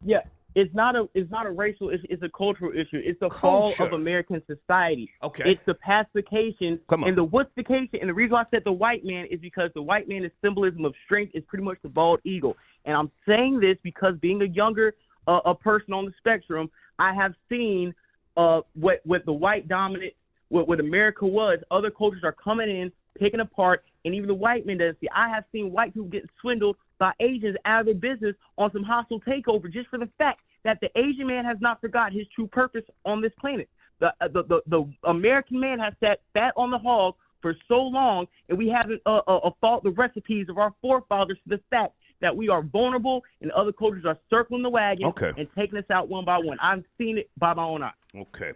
Yeah, it's not a racial issue. It's a cultural issue. It's the fall of American society. Okay. It's the pacification. Come on. And the what's-the-cation. And the reason why I said the white man is because the white man is symbolism of strength. Is pretty much the bald eagle. And I'm saying this because being a younger a person on the spectrum, I have seen what the white dominant, what America was. Other cultures are coming in, picking apart, and even the white man doesn't see. I have seen white people get swindled by Asians out of their business on some hostile takeover just for the fact that the Asian man has not forgot his true purpose on this planet. The American man has sat on the hog for so long, and we haven't fought the recipes of our forefathers to the fact that we are vulnerable and other cultures are circling the wagon and taking us out one by one. I've seen it by my own eyes. Okay.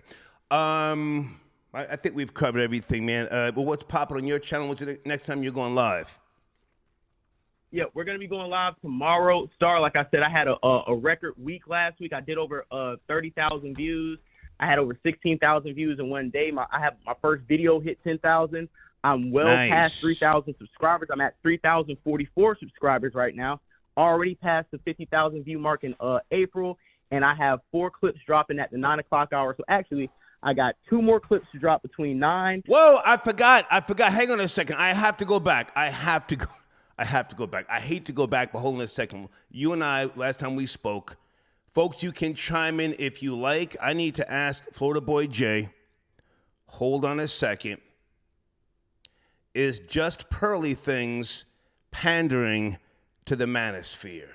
I think we've covered everything, man. But what's popping on your channel? What's the next time you're going live? Yeah, we're going to be going live tomorrow. Like I said, I had a record week last week. I did over 30,000 views. I had over 16,000 views in one day. I have my first video hit 10,000. I'm past 3,000 subscribers. I'm at 3,044 subscribers right now. Already passed the 50,000 view mark in April, and I have 4 clips dropping at the 9 o'clock hour. So actually, I got 2 more clips to drop between 9. Whoa, I forgot. Hang on a second. I have to go back. I have to go back. I hate to go back, but hold on a second. You and I, last time we spoke, folks, you can chime in if you like. I need to ask Florida Boy Jay, hold on a second. is just pearly things pandering to the manosphere?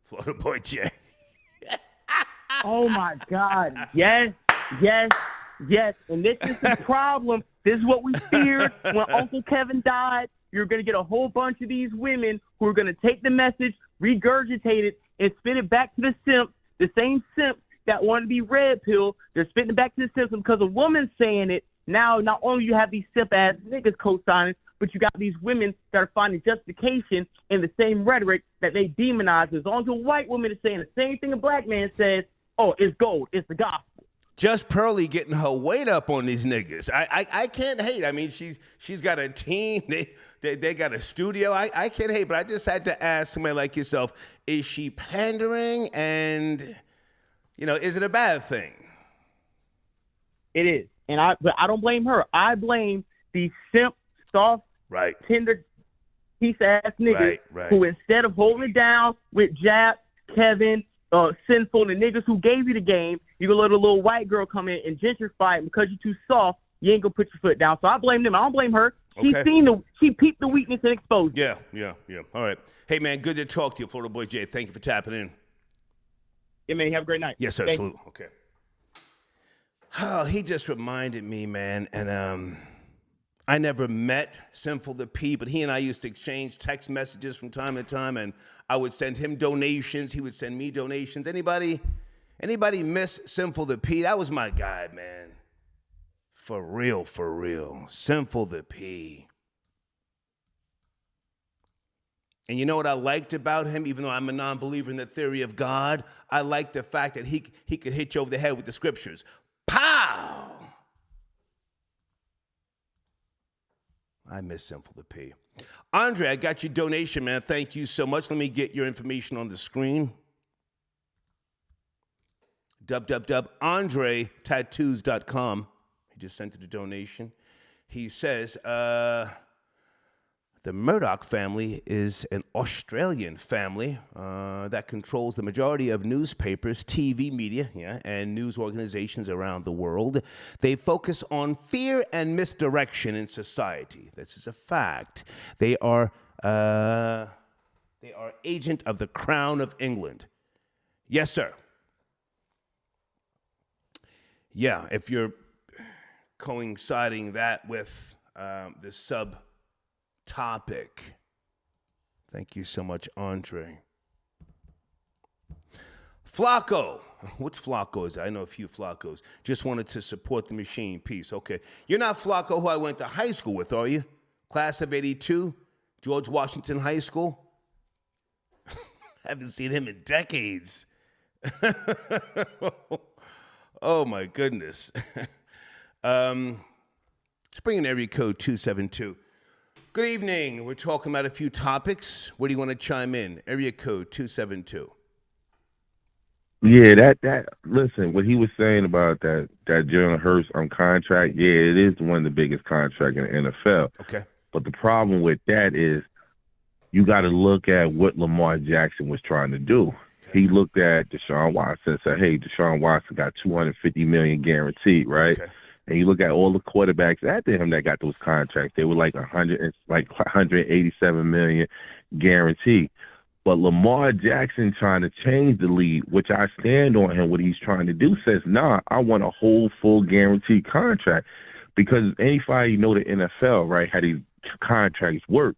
Florida Boy Jay. Oh, my God. Yes. And this is the problem. This is what we feared when Uncle Kevin died. You're going to get a whole bunch of these women who are going to take the message, regurgitate it, and spin it back to the simps, the same simps that want to be red pill. They're spitting it back to the simps because a woman's saying it. Now, not only you have these simp-ass niggas co-signing, but you got these women that are finding justification in the same rhetoric that they demonize. As long as a white woman is saying the same thing a black man says, oh, it's gold, it's the gospel. Just Pearly getting her weight up on these niggas. I can't hate. I mean, she's got a team. They got a studio. I can't hate, but I just had to ask somebody like yourself, is she pandering? And, is it a bad thing? It is. But I don't blame her. I blame the simp, soft, tender, piece-ass niggas who, instead of holding it down with Jap, Kevin, Sinful, and the niggas who gave you the game, you gonna let a little white girl come in and gentrify it, and because you're too soft, you ain't gonna put your foot down. So I blame them. I don't blame her. She peeped the weakness and exposed it. Yeah. All right. Hey, man, good to talk to you, Florida Boy Jay. Thank you for tapping in. Yeah, man, have a great night. Yes, sir. Salute. Okay. Oh, he just reminded me, man, and I never met Sinful the P, but he and I used to exchange text messages from time to time, and I would send him donations. He would send me donations. Anybody miss Sinful the P? That was my guy, man. For real. Sinful the P. And you know what I liked about him, even though I'm a non-believer in the theory of God? I liked the fact that he could hit you over the head with the scriptures. Pow! I miss Sinful the P. Andre, I got your donation, man. Thank you so much. Let me get your information on the screen. www.andretattoos.com. He just sent it a donation. He says, the Murdoch family is an Australian family that controls the majority of newspapers, TV media, and news organizations around the world. They focus on fear and misdirection in society. This is a fact. They are agent of the Crown of England. Yes, sir. Yeah, if you're coinciding that with the subtopic. Thank you so much, Andre. Flacco. What's Flacco? I know a few Flaccos. Just wanted to support the machine. Peace. Okay. You're not Flacco who I went to high school with, are you? Class of 82, George Washington High School. Haven't seen him in decades. Oh, my goodness. Spring area code 272. Good evening. We're talking about a few topics. Where do you want to chime in? Area code 272. Yeah, that listen, what he was saying about that Jalen Hurts contract, yeah, it is one of the biggest contracts in the NFL. Okay. But the problem with that is you got to look at what Lamar Jackson was trying to do. Okay. He looked at Deshaun Watson and said, hey, Deshaun Watson got $250 million guaranteed, right? Okay. And you look at all the quarterbacks after him that got those contracts, they were like $187 million guaranteed. But Lamar Jackson trying to change the league, which I stand on him, what he's trying to do, says, nah, I want a whole full guaranteed contract. Because anybody know the NFL, right, how these contracts work.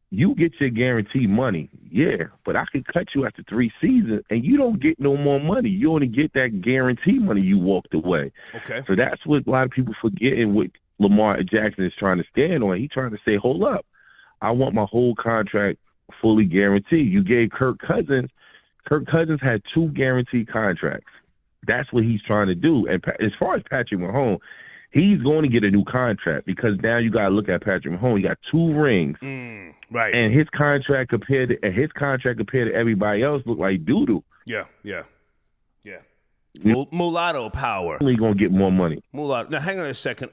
You get your guaranteed money, yeah, but I could cut you after 3 seasons, and you don't get no more money. You only get that guaranteed money you walked away. Okay. So that's what a lot of people forget and what Lamar Jackson is trying to stand on. He's trying to say, hold up, I want my whole contract fully guaranteed. You gave Kirk Cousins had 2 guaranteed contracts. That's what he's trying to do. And as far as Patrick Mahomes, he's going to get a new contract because now you got to look at Patrick Mahomes. He got 2 rings. Right. And his contract compared to everybody else look like doo-doo. Yeah. Mulatto power. He's going to get more money. Mulatto. Now, hang on a second.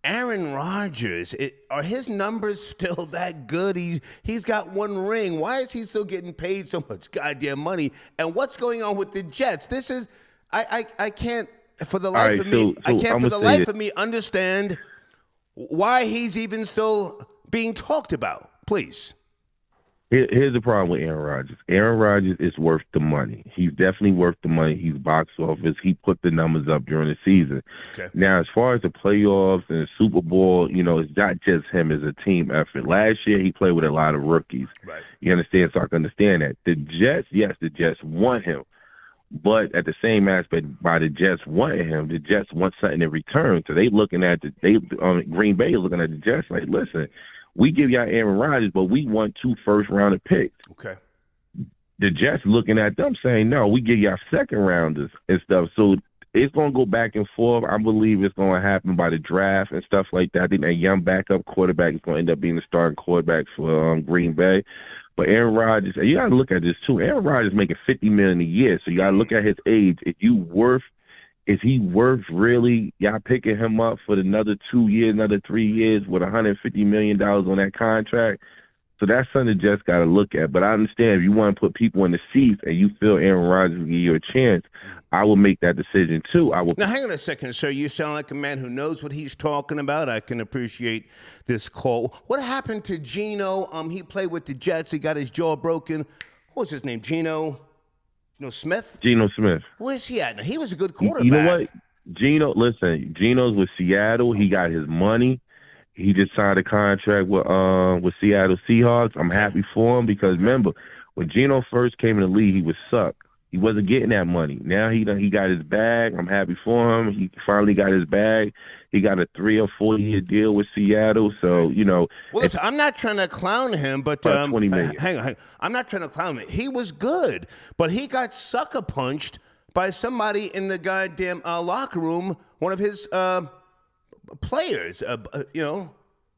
Aaron Rodgers, are his numbers still that good? He's got 1 ring. Why is he still getting paid so much goddamn money? And what's going on with the Jets? This is I can't for the life of me. I can't for the life of me understand why he's even still being talked about, please. Here's the problem with Aaron Rodgers. Aaron Rodgers is worth the money. He's definitely worth the money. He's box office. He put the numbers up during the season. Okay. Now, as far as the playoffs and the Super Bowl, it's not just him as a team effort. Last year, he played with a lot of rookies. Right. You understand? So I can understand that. The Jets want him. But at the same aspect, by the Jets wanting him, the Jets want something in return. So they looking at Green Bay is looking at the Jets like, listen, we give y'all Aaron Rodgers, but we want 2 first-rounded picks. Okay. The Jets looking at them saying, no, we give y'all second-rounders and stuff. So it's going to go back and forth. I believe it's going to happen by the draft and stuff like that. I think that young backup quarterback is going to end up being the starting quarterback for Green Bay. But Aaron Rodgers, you got to look at this too. Aaron Rodgers is making $50 million a year, so you got to look at his age. Is he worth really y'all picking him up for another 2 years, another 3 years with $150 million on that contract? So that's something the Jets got to look at. But I understand if you want to put people in the seats and you feel Aaron Rodgers will give you a chance, I will make that decision too. Now, hang on a second, sir. You sound like a man who knows what he's talking about. I can appreciate this call. What happened to Geno? He played with the Jets. He got his jaw broken. What was his name? Geno Smith? Geno Smith. Where's he at now? He was a good quarterback. You know what? Geno's with Seattle. He got his money. He just signed a contract with Seattle Seahawks. I'm happy for him because remember, when Geno first came in the league, he was sucked. He wasn't getting that money. Now he got his bag. I'm happy for him. He finally got his bag. He got a 3 or 4 year deal with Seattle. So, Well, listen, I'm not trying to clown him, but 20 million. Hang on. I'm not trying to clown him. He was good, but he got sucker punched by somebody in the goddamn locker room, one of his players,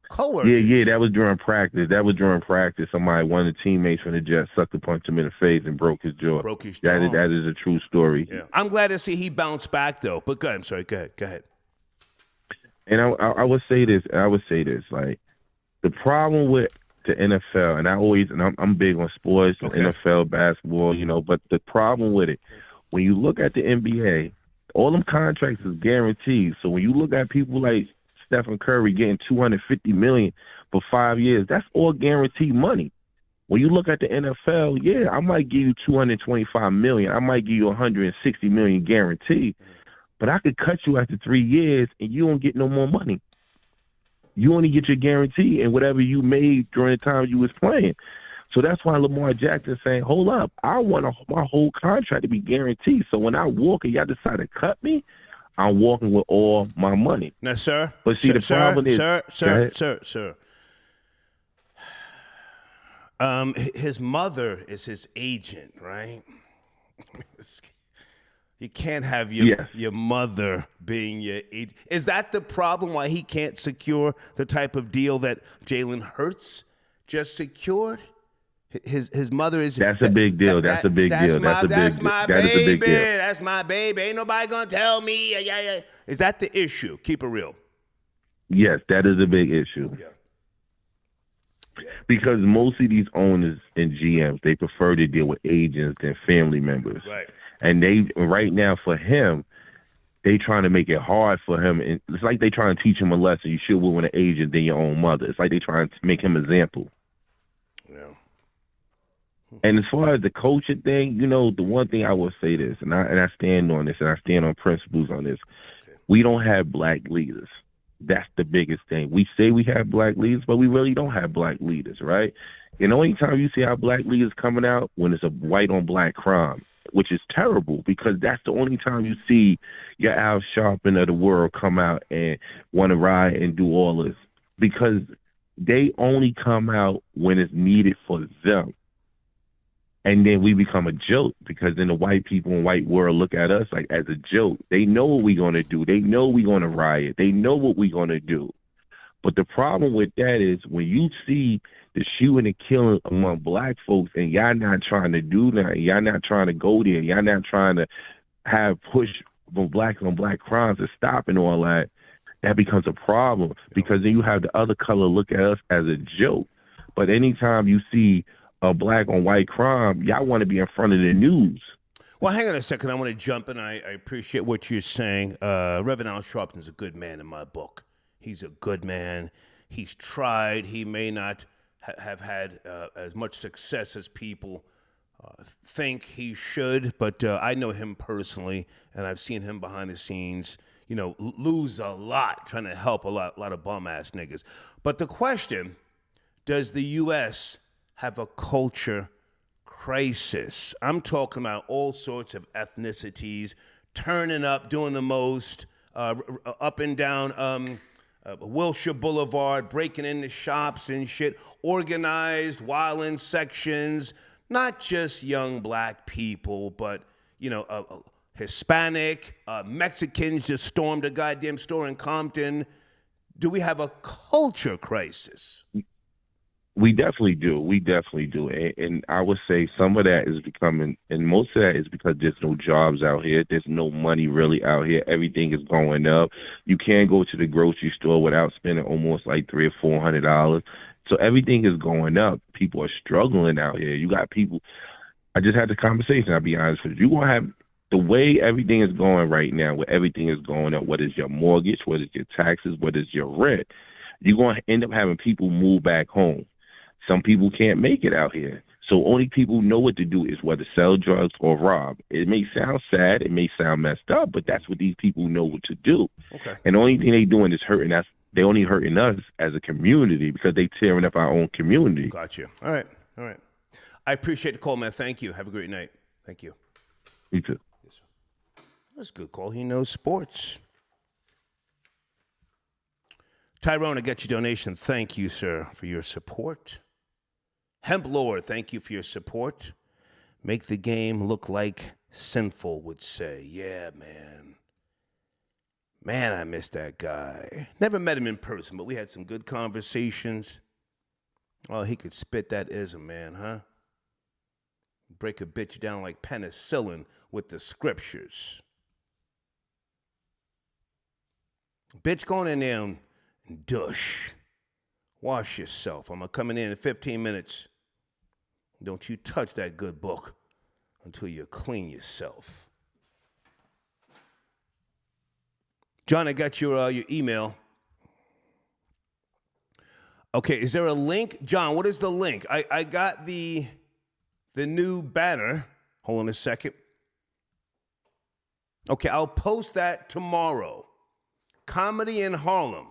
coworkers. Yeah, that was during practice. Somebody, one of the teammates from the Jets, sucker punched him in the face and broke his jaw. That is a true story. Yeah. I'm glad to see he bounced back, though. But go ahead. I'm sorry. Go ahead. And I would say this. Like, the problem with the NFL, and I'm big on sports, NFL, basketball, but the problem with it, when you look at the NBA, all them contracts is guaranteed. So when you look at people like Stephen Curry getting $250 million for 5 years, that's all guaranteed money. When you look at the NFL, I might give you $225 million. I might give you $160 million guaranteed. But I could cut you after 3 years and you don't get no more money. You only get your guarantee and whatever you made during the time you was playing. So that's why Lamar Jackson saying, hold up, I want my whole contract to be guaranteed. So when I walk and y'all decide to cut me, I'm walking with all my money. Now, sir. But see, the problem is... Sir. His mother is his agent, right? You can't have your mother being your agent. Is that the problem why he can't secure the type of deal that Jalen Hurts just secured? His mother is... That's a big deal. That's a big deal. That's my baby. That's my baby. Ain't nobody going to tell me. Yeah. Is that the issue? Keep it real. Yes, that is a big issue. Yeah. Because most of these owners and GMs, they prefer to deal with agents than family members. Right. And right now for him, they trying to make it hard for him. And it's like they trying to teach him a lesson. You should with an agent than your own mother. It's like they trying to make him an example. Yeah. And as far as the coaching thing, the one thing I will say this, and I stand on this, and I stand on principles on this. Okay. We don't have black leaders. That's the biggest thing. We say we have black leaders, but we really don't have black leaders, right? And the only time you see our black leaders coming out when it's a white on black crime, which is terrible because that's the only time you see your Al Sharpton of the world come out and want to ride and do all this, because they only come out when it's needed for them. And then we become a joke because then the white people and white world look at us like as a joke. They know what we're going to do. They know we're going to riot. They know what we're going to do. But the problem with that is when you see the shooting and killing among black folks and y'all not trying to do that, y'all not trying to go there, y'all not trying to have push for black on black crimes to stop and all that, that becomes a problem because then you have the other color look at us as a joke. But anytime you see a black on white crime, y'all want to be in front of the news. Well, hang on a second. I want to jump in. I appreciate what you're saying. Reverend Al Sharpton's a good man in my book. He's a good man. He's tried. He may not have had as much success as people think he should, but I know him personally, and I've seen him behind the scenes, lose a lot trying to help a lot of bum-ass niggas. But the question, does the U.S. have a culture crisis? I'm talking about all sorts of ethnicities turning up, doing the most, up and down Wilshire Boulevard, breaking into shops and shit, organized violent sections, not just young black people, but, Hispanic, Mexicans just stormed a goddamn store in Compton. Do we have a culture crisis? We definitely do. We definitely do. And I would say some of that is becoming, and most of that is because there's no jobs out here. There's no money really out here. Everything is going up. You can't go to the grocery store without spending almost like $300 or $400. So everything is going up. People are struggling out here. You got people. I just had the conversation. I'll be honest with you. You're going to have the way everything is going right now, where everything is going up, what is your mortgage, what is your taxes, what is your rent, you're going to end up having people move back home. Some people can't make it out here. So only people who know what to do is whether sell drugs or rob. It may sound sad, it may sound messed up, but that's what these people know what to do. Okay. And the only thing they're doing is hurting us. They're only hurting us as a community because they're tearing up our own community. Got you. All right. I appreciate the call, man. Thank you. Have a great night. Thank you. You too. Yes, sir. That's a good call. He knows sports. Tyrone, I got your donation. Thank you, sir, for your support. Hemp Lord, thank you for your support. Make the game look like Sinful would say. Yeah, man. Man, I miss that guy. Never met him in person, but we had some good conversations. Oh, he could spit that ism, man, huh? Break a bitch down like penicillin with the scriptures. Bitch, going in there and douche. Wash yourself. I'm coming in 15 minutes. Don't you touch that good book until you clean yourself. John, I got your email. Okay, is there a link? John, what is the link? I got the new banner. Hold on a second. Okay, I'll post that tomorrow. Comedy in Harlem.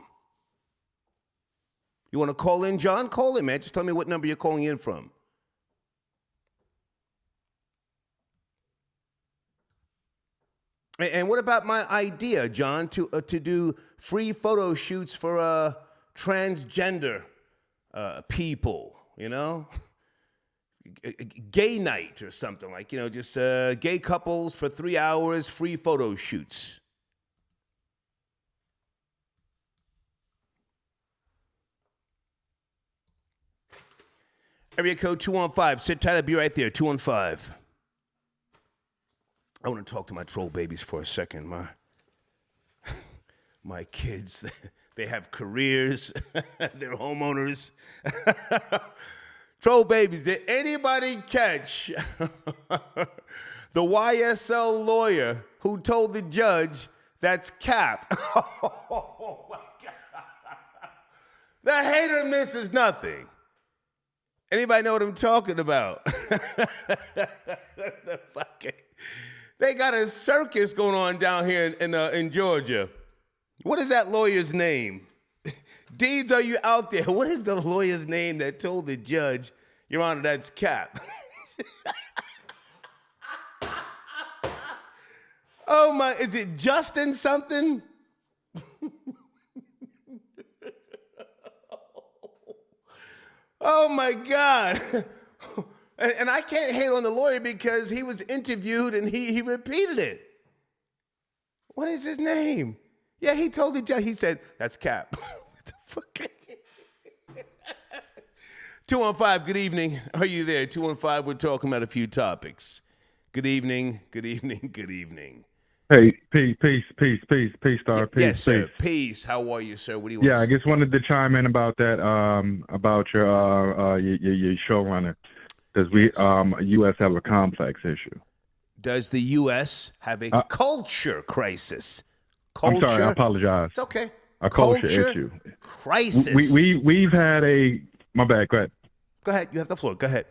You want to call in, John? Call in, man. Just tell me what number you're calling in from. And what about my idea, John, to do free photo shoots for transgender people, Gay night or something like, just gay couples for 3 hours, free photo shoots. Area code 215. Sit tight. I'll be right there. 215. I want to talk to my troll babies for a second. My kids, they have careers. They're homeowners. Troll babies, did anybody catch the YSL lawyer who told the judge that's cap? Oh, my God. The hater misses nothing. Anybody know what I'm talking about? They got a circus going on down here in Georgia. What is that lawyer's name? Deeds, are you out there? What is the lawyer's name that told the judge, Your Honor, that's cap? Oh my, is it Justin something? Oh my God. And I can't hate on the lawyer because he was interviewed and he repeated it. What is his name? Yeah, he told the judge, he said, that's cap. What the fuck? 215, good evening. Are you there? 215, we're talking about a few topics. Good evening, good evening, good evening. Hey, peace, Star. Peace, yes, sir. Peace. How are you, sir? What do you want to say? I just wanted to chime in about that, about your showrunner. Does U.S. have a complex issue? Does the U.S. have a culture crisis? Culture? I'm sorry, I apologize. It's okay. a culture issue. Crisis. We've had a my bad. Go ahead. Go ahead. You have the floor. Go ahead.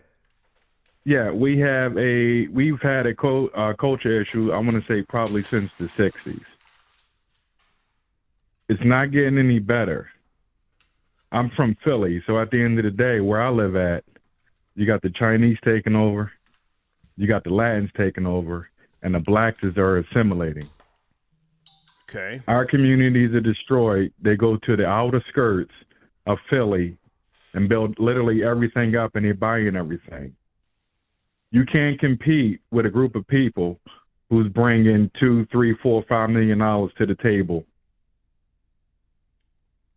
Yeah, we've had a culture issue. I want to say probably since the '60s. It's not getting any better. I'm from Philly, so at the end of the day, where I live at, you got the Chinese taking over, you got the Latins taking over, and the blacks are assimilating. Okay. Our communities are destroyed. They go to the outer skirts of Philly and build literally everything up, and they're buying everything. You can't compete with a group of people who's bringing $2, $3, $4, $5 million to the table,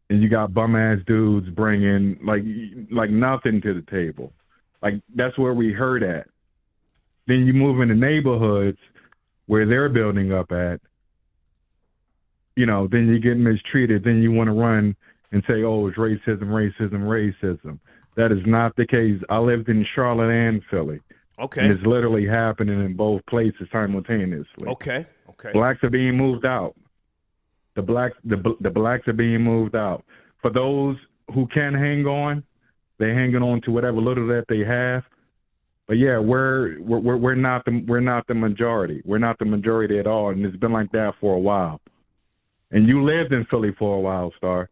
and you got bum ass dudes bringing like nothing to the table. Like that's where we hurt at. Then you move into neighborhoods where they're building up at. Then you get mistreated. Then you want to run and say, "Oh, it's racism, racism, racism." That is not the case. I lived in Charlotte and Philly. Okay. And it's literally happening in both places simultaneously. Okay. Blacks are being moved out. The blacks are being moved out. For those who can hang on, they're hanging on to whatever little that they have. But yeah, we're not the majority. We're not the majority at all, and it's been like that for a while. And you lived in Philly for a while, Star.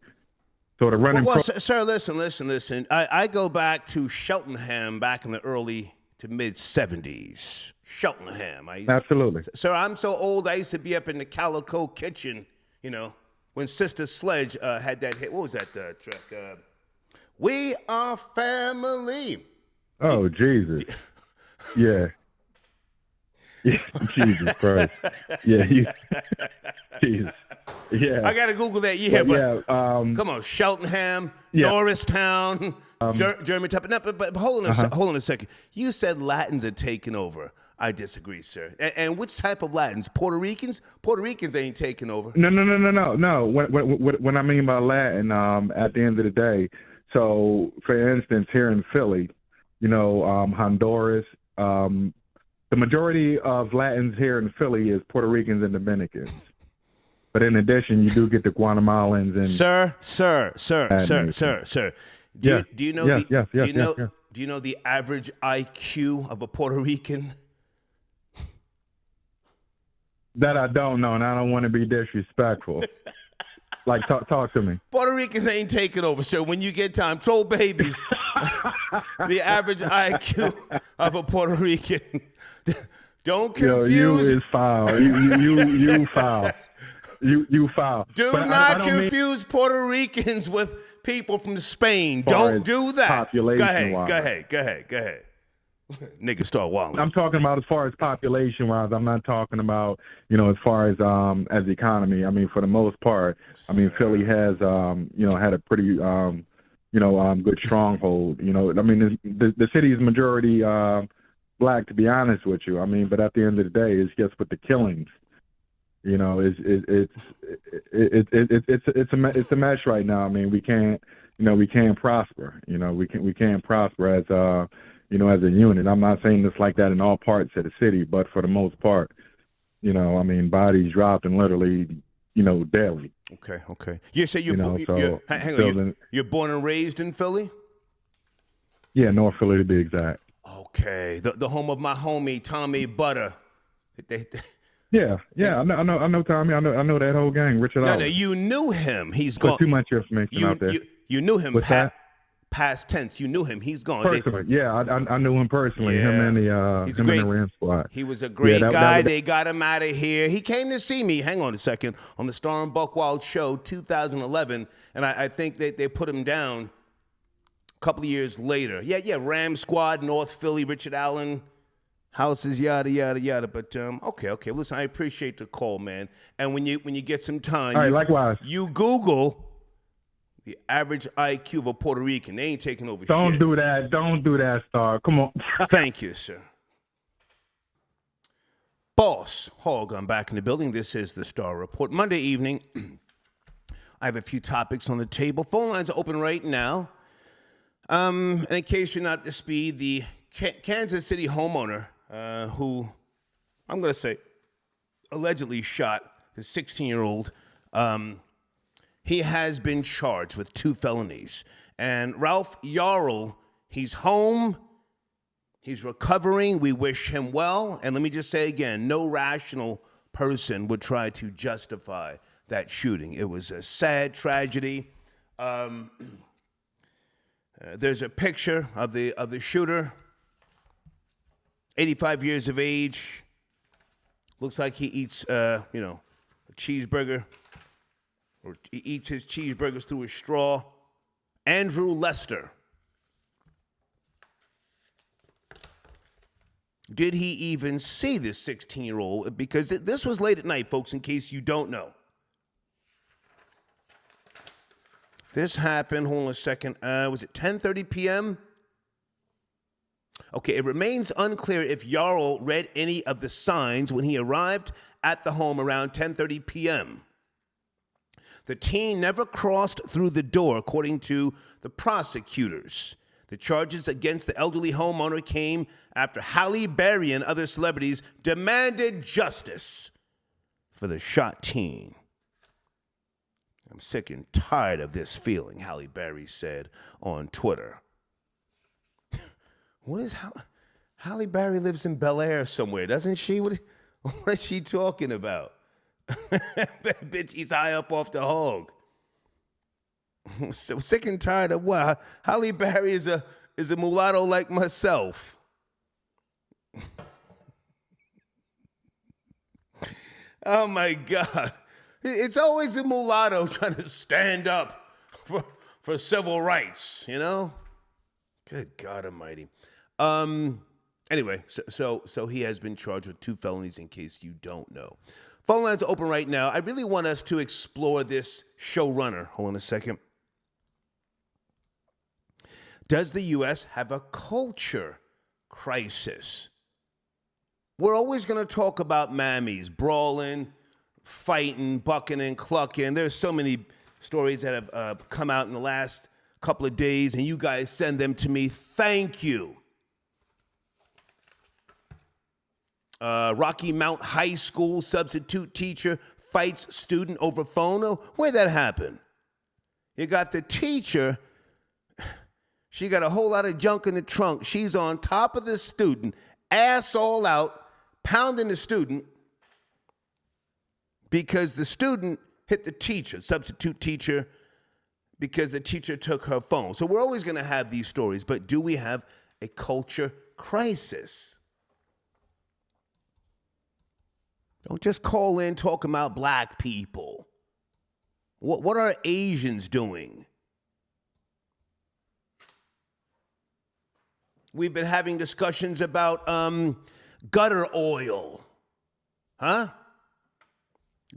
So the running. Sir, listen. I go back to Cheltenham back in the early to mid '70s. Cheltenham. Absolutely. Sir, I'm so old. I used to be up in the Calico Kitchen. When Sister Sledge had that hit. What was that track? We Are Family. Oh, Jesus. Yeah. Jesus Christ. Yeah. Jesus. Yeah. I got to Google that year, but come on. Cheltenham, Norristown, Germantown. No, but hold on a second. You said Latins are taking over. I disagree, sir. And which type of Latins? Puerto Ricans? Puerto Ricans ain't taking over. No. When I mean by Latin, at the end of the day, so for instance, here in Philly, Honduras, the majority of Latins here in Philly is Puerto Ricans and Dominicans. But in addition, you do get the Guatemalans and Sir. Do you know the average IQ of a Puerto Rican? That I don't know, and I don't want to be disrespectful. Like, talk to me. Puerto Ricans ain't taking over, sir. When you get time, troll babies. The average IQ of a Puerto Rican. Don't confuse. You is foul. You foul. You foul. Do not confuse Puerto Ricans with people from Spain. Don't do that. Population Go ahead. Niggas start wilding. I'm talking about as far as population wise. I'm not talking about, as far as the economy. I mean, for the most part, I mean, Philly has, had a pretty, good stronghold. I mean, the city is majority black, to be honest with you. I mean, but at the end of the day, it's just with the killings. It's a mess right now. I mean, we can't prosper. We can't prosper as as a unit. I'm not saying this like that in all parts of the city, but for the most part, I mean, bodies dropping literally, daily. Okay. You say you're born and raised in Philly? Yeah, North Philly to be exact. Okay, the home of my homie Tommy Butter. Yeah, I know Tommy. I know that whole gang. Richard. No, you knew him. He's gone. Too much information out there. You knew him. Past tense. You knew him. He's gone. Personally, I knew him personally. Yeah. Him and the Ram Squad. He was a great guy. They got him out of here. He came to see me. Hang on a second. On the Star and Buckwild show, 2011, and I think they put him down a couple of years later. Yeah. Ram Squad, North Philly, Richard Allen. Houses, yada yada yada. But okay. Listen, I appreciate the call, man. And when you get some time, all right, likewise. You Google the average IQ of a Puerto Rican. They ain't taking over. Don't do that, Star. Come on. Thank you, sir. Boss Hog, I'm back in the building. This is the Star Report. Monday evening, I have a few topics on the table. Phone lines are open right now. And in case you're not up to speed, the Kansas City homeowner who, I'm going to say, allegedly shot his 16-year-old. he has been charged with 2 felonies. And Ralph Yarl, he's home. He's recovering. We wish him well. And let me just say again, no rational person would try to justify that shooting. It was a sad tragedy. There's a picture of the shooter, 85 years of age. Looks like he eats, a cheeseburger, or he eats his cheeseburgers through a straw. Andrew Lester. Did he even see this 16-year-old? Because this was late at night, folks, in case you don't know. This happened, hold on a second, was it 10:30 p.m.? Okay, it remains unclear if Yarl read any of the signs when he arrived at the home around 10:30 p.m. The teen never crossed through the door, according to the prosecutors. The charges against the elderly homeowner came after Halle Berry and other celebrities demanded justice for the shot teen. I'm sick and tired of this feeling, Halle Berry said on Twitter. What is Halle Berry lives in Bel Air somewhere, doesn't she? What is she talking about? Bitch, he's high up off the hog. So sick and tired of what? Halle Berry is a mulatto like myself. Oh my God. It's always a mulatto trying to stand up for civil rights, you know? Good God Almighty. Anyway, so he has been charged with 2 felonies, in case you don't know. Phone lines are open right now. I really want us to explore this showrunner. Hold on a second. Does the U.S. have a culture crisis? We're always going to talk about mammies, brawling, fighting, bucking and clucking. There's so many stories that have come out in the last couple of days, and you guys send them to me. Thank you. Rocky Mount High School substitute teacher fights student over phone. Oh, where'd that happen? You got the teacher. She got a whole lot of junk in the trunk. She's on top of the student, ass all out, pounding the student because the student hit the teacher, substitute teacher, because the teacher took her phone. So we're always going to have these stories, but do we have a culture crisis? Don't just call in talking about black people. What are Asians doing? We've been having discussions about gutter oil. Huh?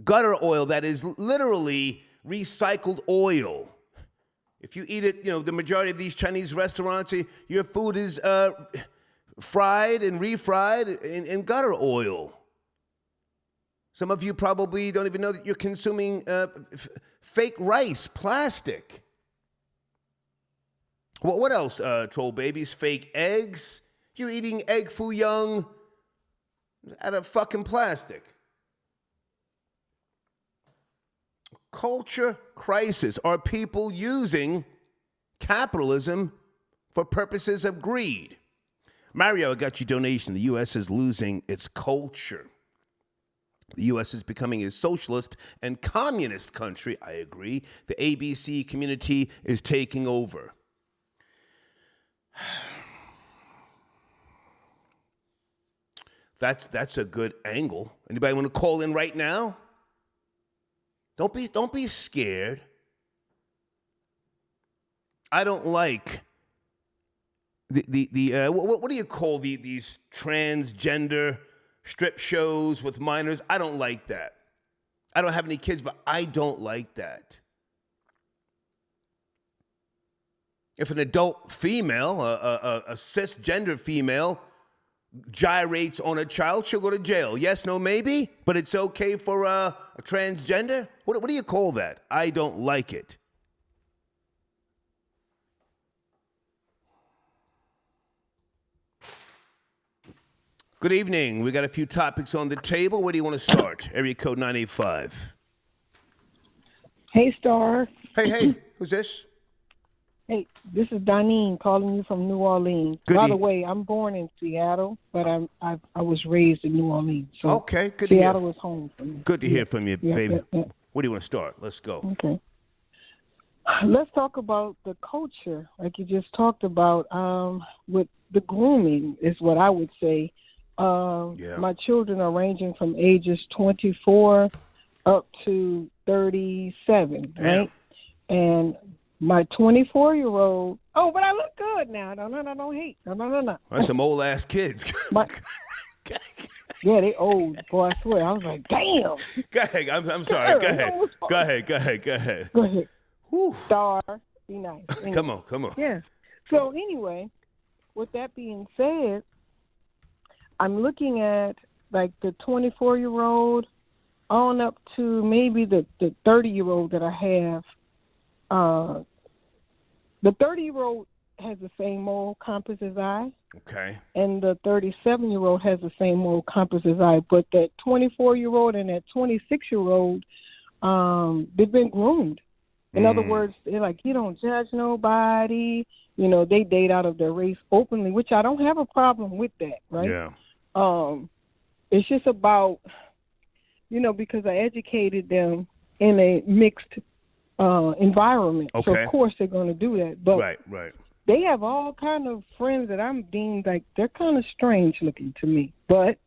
Gutter oil that is literally recycled oil. If you eat it, the majority of these Chinese restaurants, your food is fried and refried in gutter oil. Some of you probably don't even know that you're consuming fake rice, plastic. What else, troll babies? Fake eggs? You're eating egg foo young out of fucking plastic. Culture crisis. Are people using capitalism for purposes of greed? Mario, I got your donation. The U.S. is losing its culture. The U.S. is becoming a socialist and communist country. I agree. The ABC community is taking over. That's a good angle. Anybody want to call in right now? Don't be scared. I don't like the what do you call these transgender strip shows with minors? I don't like that. I don't have any kids, but I don't like that. If an adult female, a cisgender female, gyrates on a child, she'll go to jail. Yes, no, maybe, but it's okay for a transgender? What do you call that? I don't like it. Good evening. We got a few topics on the table. Where do you want to start? Area code 985. Hey, Star. Hey, who's this? Hey, this is Donine calling you from New Orleans. By the way, I'm born in Seattle, but I was raised in New Orleans. So okay, good to hear. Seattle was home for me. Good to hear from you, baby. Yeah. Where do you want to start? Let's go. Okay. Let's talk about the culture, like you just talked about, with the grooming is what I would say. My children are ranging from ages 24 up to 37, right? And my 24-year-old, but I look good now. No, don't hate. No. That's some old ass kids. Yeah, they old. Boy, I swear. I was like, damn. Go ahead. I'm sorry. Go ahead. Go ahead. Whew. Star, be nice. Anyway. Come on. Yeah. So anyway, with that being said, I'm looking at like the 24-year-old on up to maybe the 30-year-old that I have. The 30-year-old has the same moral compass as I. Okay. And the 37-year-old has the same moral compass as I. But that 24-year-old and that 26-year-old, they've been groomed. In other words, they're like, you don't judge nobody. You know, they date out of their race openly, which I don't have a problem with that, right? Yeah. It's just about, because I educated them in a mixed environment. Okay. So, of course, they're going to do that. But right. They have all kind of friends that I'm deemed like they're kind of strange looking to me. But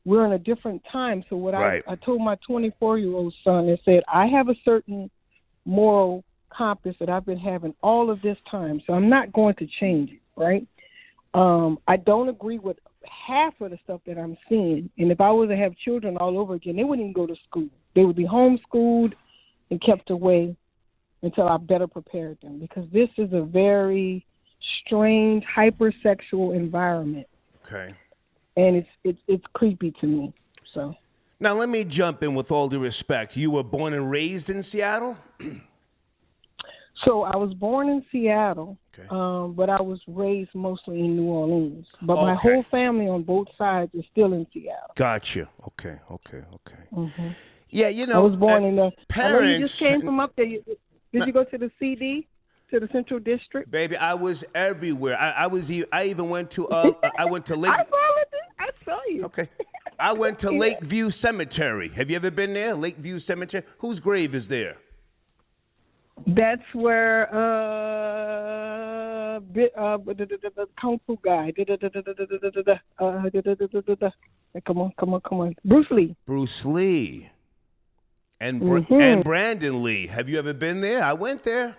we're in a different time. So what I told my 24-year-old son, I said, I have a certain moral compass that I've been having all of this time. So I'm not going to change it, right? I don't agree with half of the stuff that I'm seeing. And if I was to have children all over again, they wouldn't even go to school. They would be homeschooled and kept away until I better prepared them, because this is a very strange, hypersexual environment. Okay. And it's creepy to me. So now let me jump in with all due respect. You were born and raised in Seattle? So I was born in Seattle, but I was raised mostly in New Orleans. But my whole family on both sides is still in Seattle. Gotcha. Okay. Mm-hmm. Yeah, I was born in the parents. I know you just came from up there. Did you go to the CD, to the Central District? Baby, I was everywhere. I even went to I went to Lake. I followed it. I saw you. Okay. I went to Lakeview Cemetery. Have you ever been there? Lakeview Cemetery. Whose grave is there? That's where the kung fu guy. Come on. Bruce Lee. Bruce Lee. And Brandon Lee. Have you ever been there? I went there.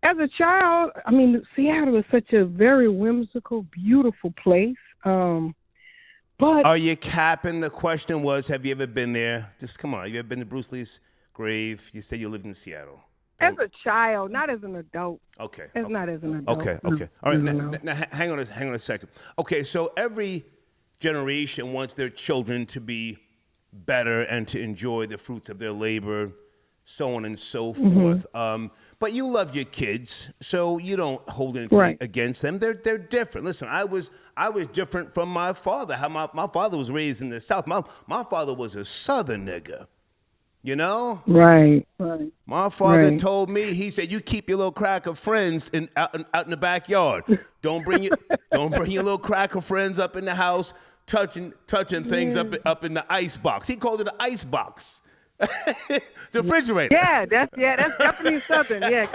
As a child, I mean, Seattle is such a very whimsical, beautiful place. But are you capping? The question was, have you ever been there? Just come on. Have you ever been to Bruce Lee's grave? You said you lived in Seattle. As a child, not as an adult. Okay. Not as an adult. Okay. All right. Now, hang on a second. Okay, so every generation wants their children to be better and to enjoy the fruits of their labor, so on and so forth. But you love your kids, so you don't hold anything against them. They're different. Listen, I was different from my father. How my father was raised in the South. My father was a Southern nigga. You know? Right. My father told me, he said, you keep your little crack of friends out in the backyard. Don't bring your little crack of friends up in the house touching things up in the ice box. He called it an ice box. The refrigerator. Yeah, that's definitely Southern. Yeah,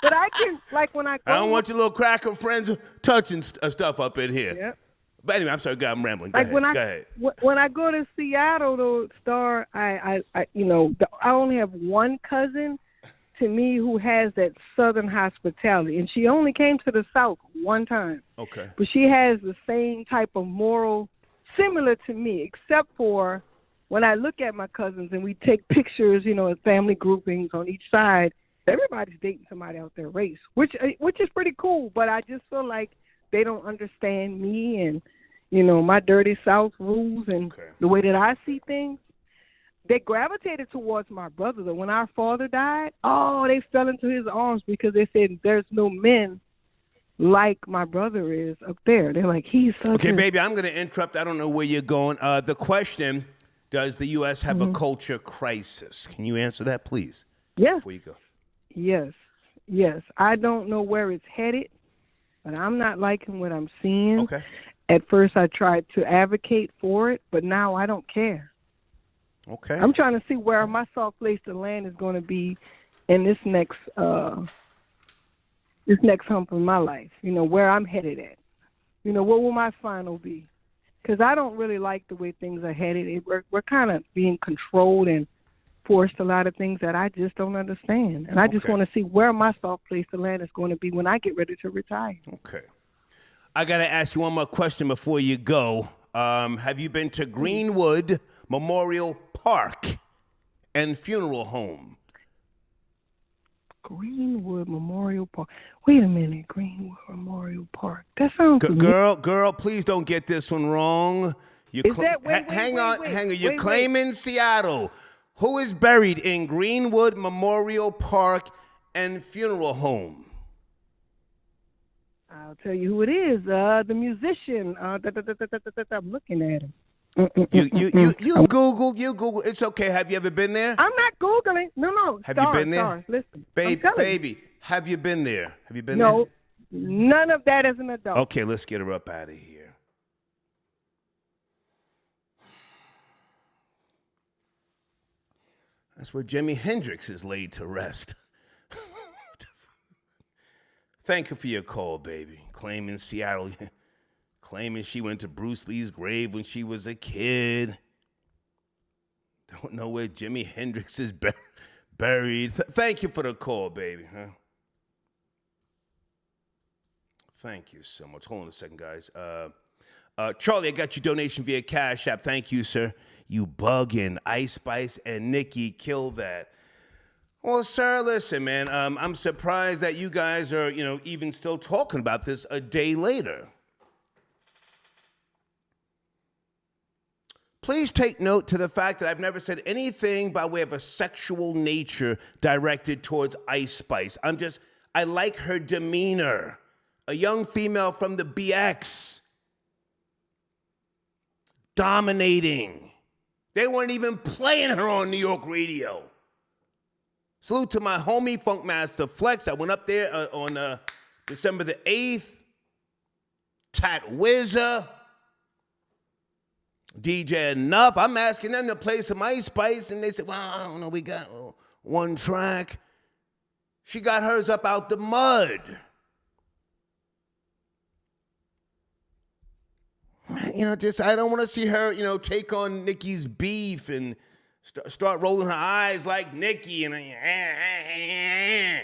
but I can, like, when I don't want your little crack of friends touching stuff up in here. Yep. But anyway, I'm sorry. God, I'm rambling. Go ahead. When I go to Seattle, though, Star, I only have one cousin to me who has that Southern hospitality, and she only came to the South one time. Okay. But she has the same type of moral, similar to me, except for when I look at my cousins and we take pictures, at family groupings on each side, everybody's dating somebody out their race, which is pretty cool. But I just feel like they don't understand me and, my dirty South rules and the way that I see things. They gravitated towards my brother, though. When our father died, they fell into his arms because they said there's no men like my brother is up there. They're like, he's such Okay, baby, I'm going to interrupt. I don't know where you're going. The question, Does the U.S. have a culture crisis? Can you answer that, please? Yes. Before you go. Yes. I don't know where it's headed, but I'm not liking what I'm seeing. Okay. At first, I tried to advocate for it, but now I don't care. Okay. I'm trying to see where my soft place to land is going to be in this next hump in my life. You know, where I'm headed at. You know, what will my final be? Because I don't really like the way things are headed. We're kind of being controlled and forced a lot of things that I just don't understand. And I just want to see where my soft place to land is going to be when I get ready to retire. Okay. I got to ask you one more question before you go. Have you been to Greenwood Memorial Park and Funeral Home? Greenwood Memorial Park. Wait a minute, Greenwood Memorial Park. That sounds girl, please don't get this one wrong. Hang on. You're claiming Seattle. Who is buried in Greenwood Memorial Park and Funeral Home? I'll tell you who it is. The musician. I'm looking at him. You Google. It's okay. Have you ever been there? I'm not Googling. No. Have you been there? Listen, baby, have you been there? Have you been there? No, none of that as an adult. Okay, let's get her up out of here. That's where Jimi Hendrix is laid to rest. Thank you for your call, baby. Claiming Seattle. Claiming she went to Bruce Lee's grave when she was a kid. Don't know where Jimi Hendrix is buried. Thank you for the call, baby. Huh? Thank you so much. Hold on a second, guys. Charlie, I got your donation via Cash App. Thank you, sir. You bugging. Ice Spice and Nikki, kill that. Well, sir, listen, man. I'm surprised that you guys are, even still talking about this a day later. Please take note to the fact that I've never said anything by way of a sexual nature directed towards Ice Spice. I like her demeanor. A young female from the BX. Dominating. They weren't even playing her on New York radio. Salute to my homie, Funkmaster Flex. I went up there on December the 8th. Tat Wizza. DJ Enough. I'm asking them to play some Ice Spice, and they said, well, I don't know, we got one track. She got hers up out the mud. I don't want to see her, take on Nikki's beef and start rolling her eyes like Nikki. And I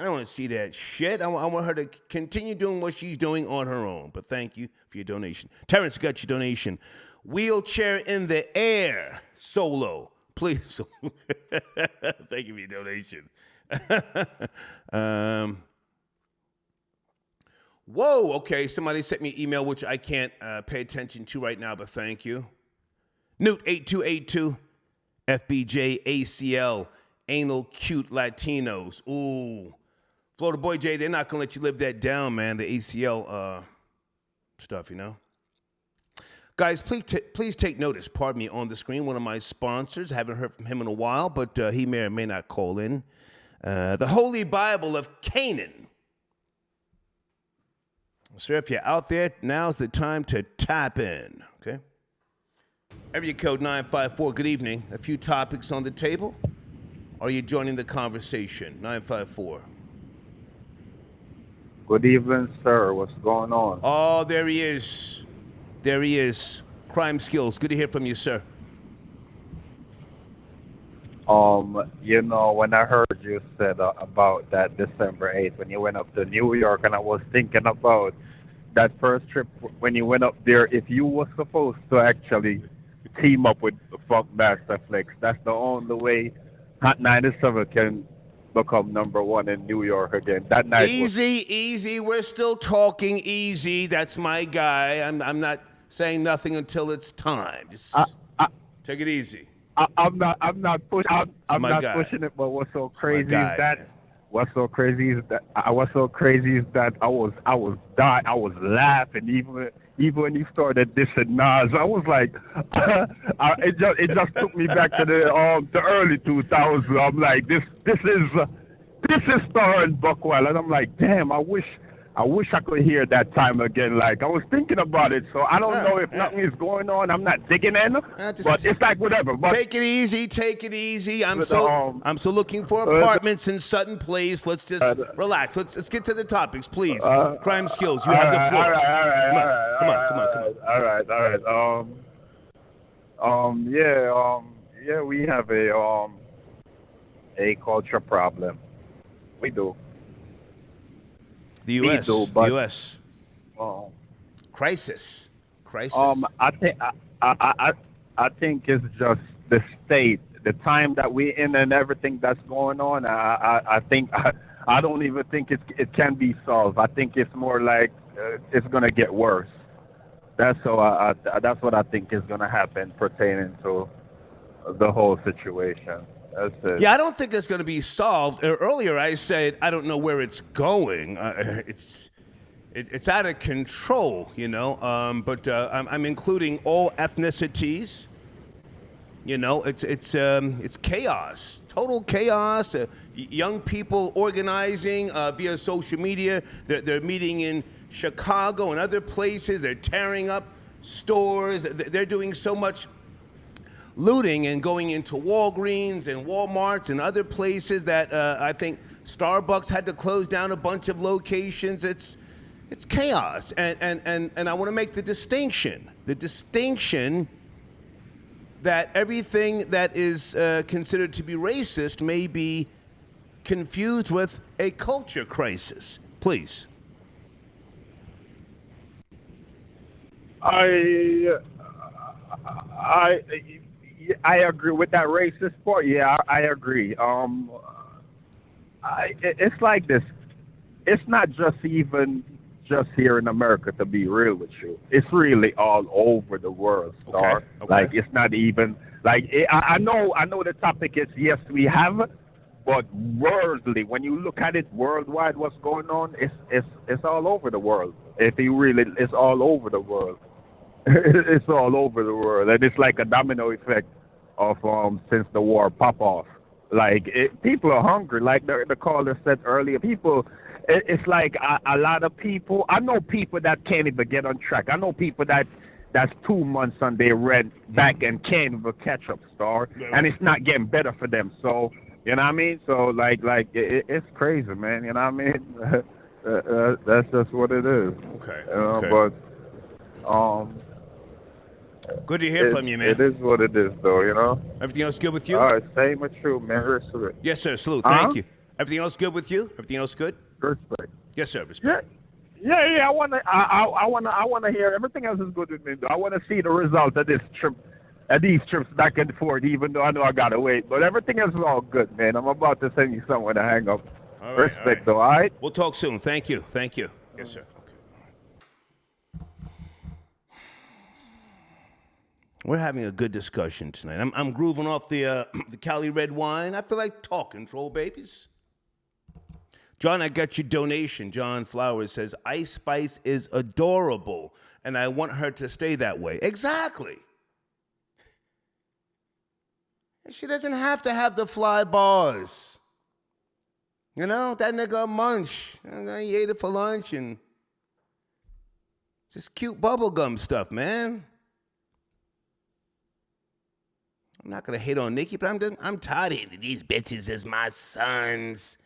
don't want to see that shit. I want her to continue doing what she's doing on her own. But thank you for your donation. Terrence got your donation. Wheelchair in the air. Solo. Please. Thank you for your donation. Whoa, okay. Somebody sent me an email, which I can't pay attention to right now, but thank you. Newt8282, FBJ, ACL, anal cute Latinos. Ooh. Florida Boy J, they're not going to let you live that down, man, the ACL stuff, Guys, please take notice. Pardon me, on the screen, one of my sponsors. I haven't heard from him in a while, but he may or may not call in. The Holy Bible of Canaan. So if you're out there, now's the time to tap in, okay? Area code 954, good evening. A few topics on the table. Are you joining the conversation? 954. Good evening, sir. What's going on? Oh, there he is. There he is. Crime Skills. Good to hear from you, sir. When I heard you said about that December 8th when you went up to New York, and I was thinking about that first trip when you went up there, if you were supposed to actually team up with Funkmaster Flex, that's the only way Hot 97 can become number one in New York again. That night easy. We're still talking easy. That's my guy. I'm not saying nothing until it's time. Just take it easy. I'm not pushing. I'm not pushing it. But what's so crazy is that I was laughing. even when you started dissing Nas, I was like, it just took me back to the early 2000s. I'm like, this is starring Buckwild, and I'm like, damn, I wish I could hear that time again. Like, I was thinking about it, so I don't know if nothing is going on. I'm not digging in, but it's like whatever. But take it easy. I'm so looking for apartments in Sutton Place. Let's just relax. Let's get to the topics, please. Crime Skills, you have the floor. Come on. Yeah, we have a culture problem. We do. The U.S. The U.S. Crisis. I think it's just the state, the time that we're in, and everything that's going on. I don't even think it can be solved. I think it's more like it's gonna get worse. That's what I think is gonna happen pertaining to the whole situation. That's it. Yeah, I don't think it's going to be solved. Earlier, I said I don't know where it's going. It's out of control, you know. But I'm including all ethnicities. You know, it's chaos, total chaos. Young people organizing via social media. They're meeting in Chicago and other places. They're tearing up stores. They're doing so much looting and going into Walgreens and Walmarts and other places that I think Starbucks had to close down a bunch of locations. It's chaos, and I want to make the distinction that everything that is considered to be racist may be confused with a culture crisis. Please. I agree with that racist part. Yeah, I agree. It's like this. It's not just here in America, to be real with you. It's really all over the world, Star. Okay. Like, it's not even like I know the topic is yes, we have, but worldly, when you look at it worldwide, what's going on? It's all over the world. It's all over the world. It's all over the world, and it's like a domino effect of since the war pop off. Like, people are hungry. Like the caller said earlier, it's like a lot of people. I know people that can't even get on track. I know people that's 2 months on their rent back and can't even catch up, Star, and it's not getting better for them. So, you know what I mean? So like it's crazy, man. You know what I mean? That's just what it is. Okay. But good to hear from you, man. It is what it is, though, you know? Everything else good with you? All right, same with you, man. Respect. Yes, sir. Salute. Thank you. Everything else good with you? Everything else good? Respect. Yes, sir. Respect. Yeah. I wanna hear. Everything else is good with me, though. I wanna see the result of this trip, these trips back and forth. Even though I know I gotta wait, but everything else is all good, man. I'm about to send you somewhere to hang up. All right, Respect, though. All right. We'll talk soon. Thank you. Yes, sir. We're having a good discussion tonight. I'm grooving off the Cali red wine. I feel like talking, troll babies. John, I got your donation. John Flowers says, Ice Spice is adorable, and I want her to stay that way. Exactly. She doesn't have to have the fly bars. You know, that nigga munch. He ate it for lunch and just cute bubblegum stuff, man. I'm not gonna hate on Nikki, but I'm tired of these bitches as my sons.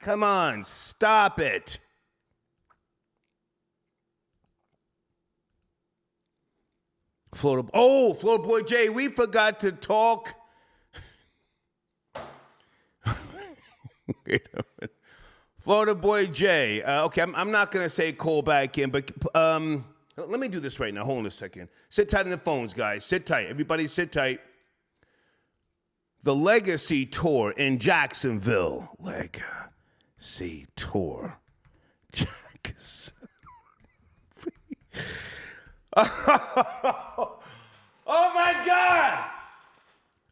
Come on, stop it. Florida Boy Jay, we forgot to talk. Wait a minute. Florida Boy Jay. Okay, I'm not gonna say call back in, but let me do this right now. Hold on a second. Sit tight on the phones, guys. Sit tight. Everybody sit tight. The Legacy Tour in Jacksonville. Legacy Tour. Jacksonville. Oh my God!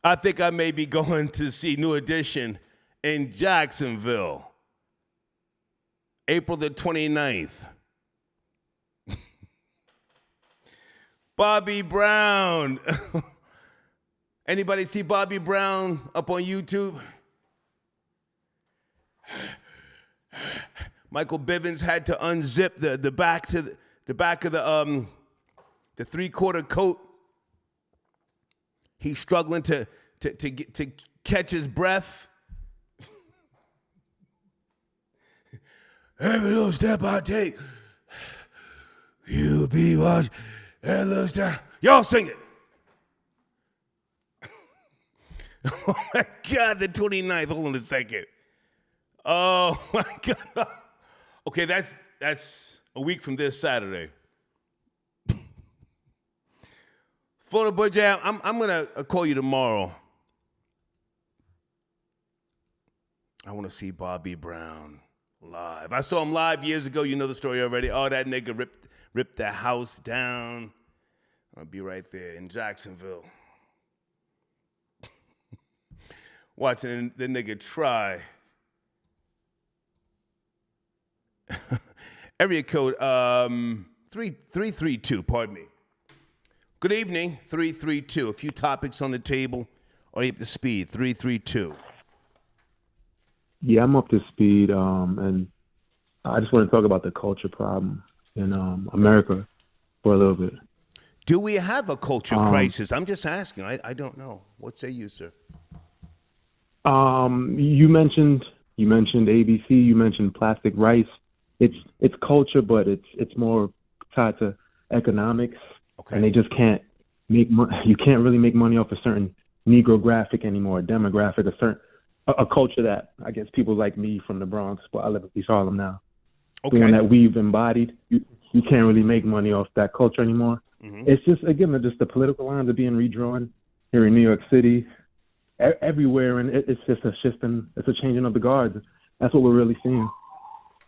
I think I may be going to see New Edition in Jacksonville. April the 29th. Bobby Brown. Anybody see Bobby Brown up on YouTube? Michael Bivens had to unzip the back to the back of the 3/4 coat. He's struggling to catch his breath. Every little step I take, you'll be watching. Every little step. Y'all sing it. Oh my God, the 29th. Hold on a second. Oh my God. Okay, that's a week from this Saturday. Florida Boy Jam, I'm gonna call you tomorrow. I want to see Bobby Brown live. I saw him live years ago. You know the story already. Oh, that nigga ripped the house down. I'll be right there in Jacksonville. Watching the nigga try. Area code 332, pardon me. Good evening, 332. A few topics on the table. Are you up to speed? 332. Yeah, I'm up to speed, and I just want to talk about the culture problem in America for a little bit. Do we have a culture crisis? I'm just asking. I don't know. What say you, sir? You mentioned ABC. You mentioned plastic rice. It's culture, but it's more tied to economics. Okay. And they just can't make you can't really make money off a certain Negro graphic anymore, a demographic, a culture that I guess people like me from the Bronx, but I live in East Harlem now. Okay. The one that we've embodied, you can't really make money off that culture anymore. Mm-hmm. It's just, again, just the political lines are being redrawn here in New York City, everywhere, and it's just a shifting, it's a changing of the guards. That's what we're really seeing.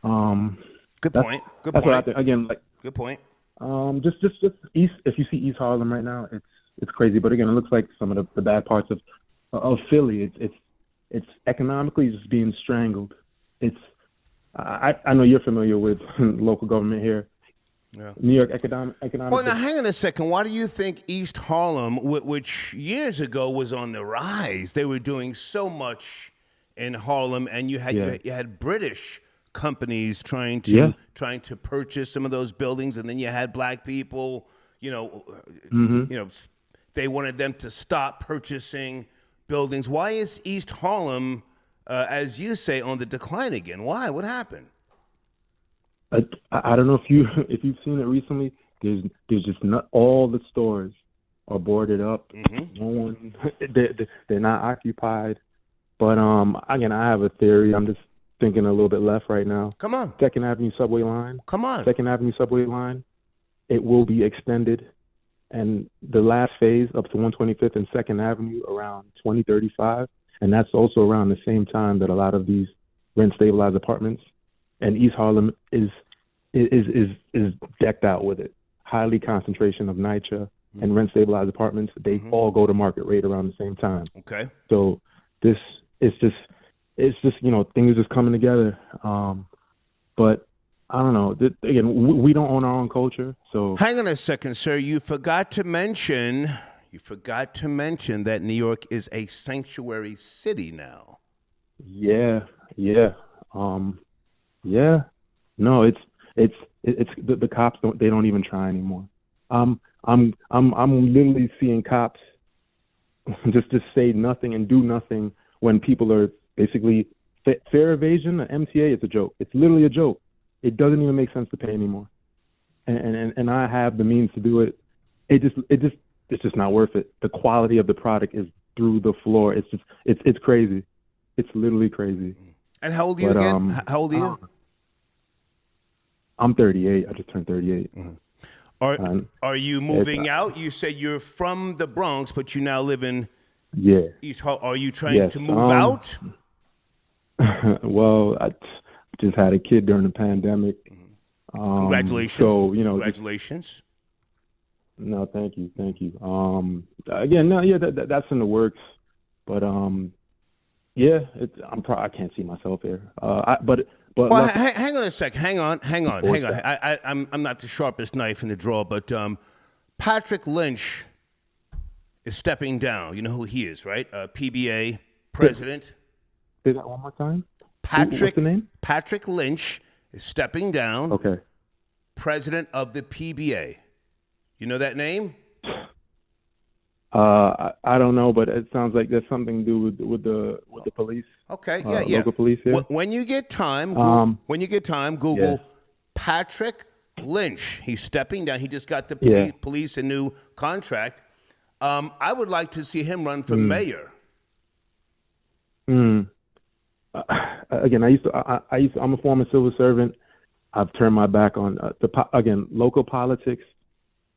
Good point. Good that's point. What I think. Again, like good point. Just East. If you see East Harlem right now, it's crazy. But again, it looks like some of the bad parts of Philly. It's economically just being strangled. I know you're familiar with local government here. Yeah. New York economic. Well, now hang on a second. Why do you think East Harlem, which years ago was on the rise, they were doing so much in Harlem, and you had British companies trying to purchase some of those buildings, and then you had black people, they wanted them to stop purchasing buildings. Why is East Harlem, as you say, on the decline again? Why? What happened? I don't know if you've seen it recently. There's just not all the stores are boarded up. Mm-hmm. No one, they're not occupied. But again, I have a theory. I'm just thinking a little bit left right now. Come on. Second Avenue subway line. Come on. Second Avenue subway line. It will be extended, and the last phase up to 125th and Second Avenue around 2035, and that's also around the same time that a lot of these rent stabilized apartments and East Harlem is decked out with it. Highly concentration of NYCHA and rent stabilized apartments. They all go to market rate around the same time. Okay. So it's just things are just coming together. But I don't know. Again, we don't own our own culture. So hang on a second, sir. You forgot to mention that New York is a sanctuary city now. Yeah. No, it's the cops don't even try anymore. I'm literally seeing cops just say nothing and do nothing when people are basically fair evasion. MTA, it's a joke. It's literally a joke. It doesn't even make sense to pay anymore. And I have the means to do it. It's just not worth it. The quality of the product is through the floor. It's crazy. It's literally crazy. And how old are you again? How old are you? I'm 38. I just turned 38. Mm-hmm. Are you moving out? You said you're from the Bronx, but you now live in East Harlem. Are you trying to move out? Well, I just had a kid during the pandemic. Congratulations. So, congratulations. No, thank you. Again, no, that's in the works. But I can't see myself here. Well, hang on a sec. Hang on. I'm not the sharpest knife in the drawer, but Patrick Lynch is stepping down. You know who he is, right? PBA president. Say that one more time. Patrick. What's the name? Patrick Lynch is stepping down. Okay. President of the PBA. You know that name? I don't know, but it sounds like there's something to do with the police. Okay, yeah. Local police here. When you get time, Google Yeah. Patrick Lynch. He's stepping down. He just got the police a new contract. I would like to see him run for mayor. Again, I'm a former civil servant. I've turned my back on local politics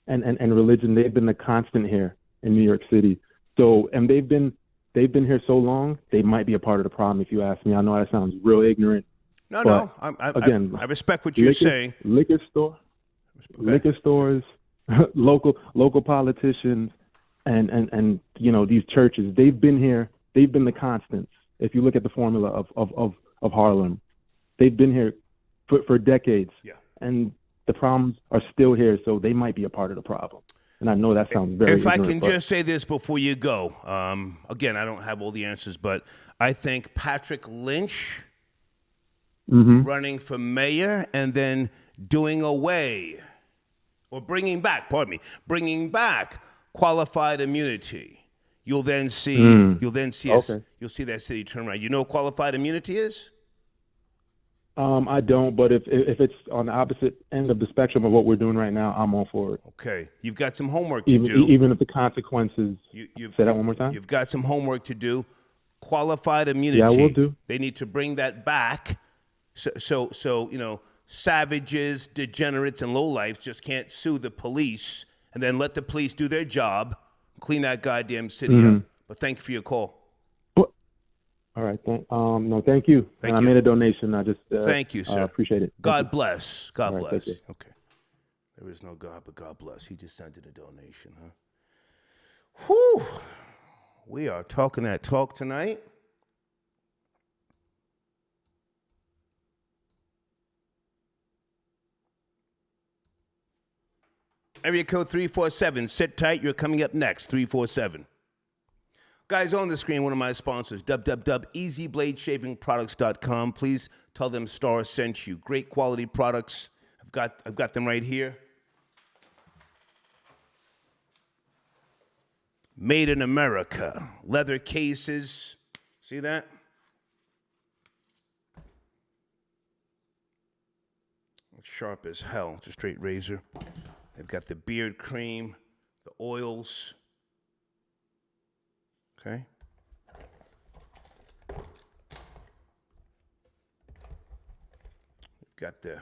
and religion. They've been the constant here in New York City. So, and they've been here so long, they might be a part of the problem, if you ask me. I know that sounds real ignorant. No. I respect what you're saying. Liquor stores, local politicians, and these churches. They've been here. They've been the constants. If you look at the formula of Harlem, they've been here for decades. Yeah. And the problems are still here, so they might be a part of the problem. And I know that sounds very If ignorant, I can just say this before you go. Again, I don't have all the answers, but I think Patrick Lynch running for mayor and then bringing back qualified immunity. You'll then see you'll see that city turn around. You know what qualified immunity is? I don't, but if it's on the opposite end of the spectrum of what we're doing right now, I'm all for it. Okay. You've got some homework to do. Even if the consequences, say that one more time? You've got some homework to do. Qualified immunity. Yeah, I will do. They need to bring that back so savages, degenerates, and lowlifes just can't sue the police and then let the police do their job, clean that goddamn city up. But thank you for your call. All right. Thank you. Thank you. I made a donation. I just thank you, sir. Appreciate it. God bless. God bless. Okay. There is no God, but God bless. He just sent it a donation, huh? Whew. We are talking that talk tonight. Area code 347. Sit tight. You're coming up next. 347. Guys, on the screen, one of my sponsors, www.easybladeshavingproducts.com. Please tell them Star sent you. Great quality products. I've got them right here. Made in America. Leather cases. See that? Sharp as hell. It's a straight razor. They've got the beard cream, the oils. Okay. We've got the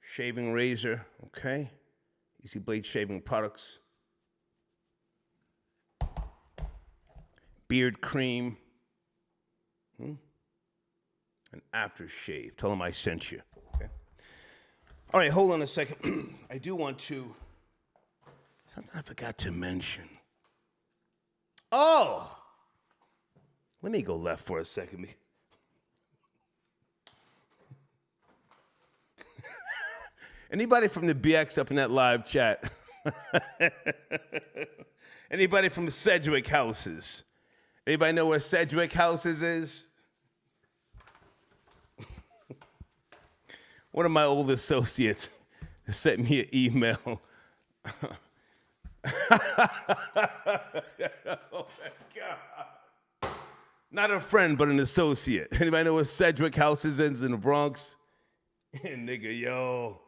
shaving razor. Okay. Easy Blade Shaving Products. Beard cream. An aftershave. Tell them I sent you. Okay. All right, hold on a second. I do want to. Something I forgot to mention. Oh! Let me go left for a second. Anybody from the BX up in that live chat? Anybody from Sedgwick Houses? Anybody know where Sedgwick Houses is? One of my old associates sent me an email. Oh my God. Not a friend, but an associate. Anybody know where Sedgwick Houses is in the Bronx? Nigga, yo,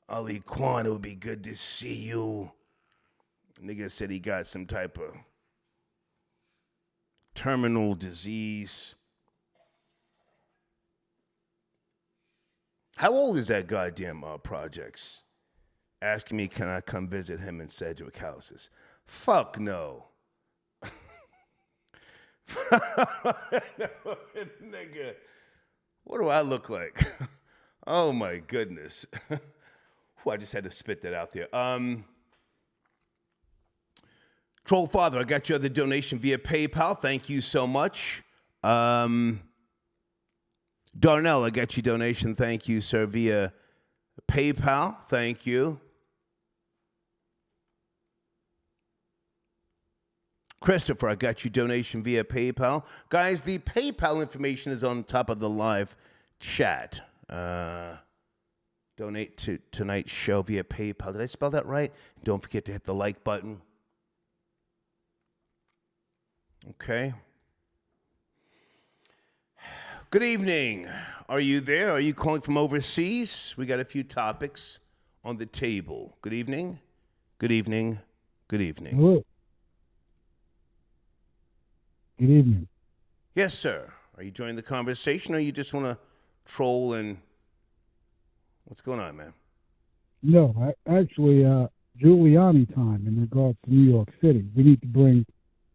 Ali Kwan, it would be good to see you. Nigga said he got some type of terminal disease. How old is that goddamn Projects? Asking me, can I come visit him in Sedgwick Houses? Fuck no. Nigga, what do I look like? Oh my goodness. I just had to spit that out there. Troll Father, I got your other donation via PayPal. Thank you so much. Darnell, I got your donation. Thank you, sir, via PayPal. Thank you. Christopher, I got your donation via PayPal. Guys, the PayPal information is on top of the live chat. Donate to tonight's show via PayPal. Did I spell that right? Don't forget to hit the like button. Okay. Good evening. Are you there? Are you calling from overseas? We got a few topics on the table. Good evening. Good evening. Good evening. Hello. Good evening. Yes, sir. Are you joining the conversation, or you just want to troll and... What's going on, man? No, actually, Giuliani time in regards to New York City. We need to bring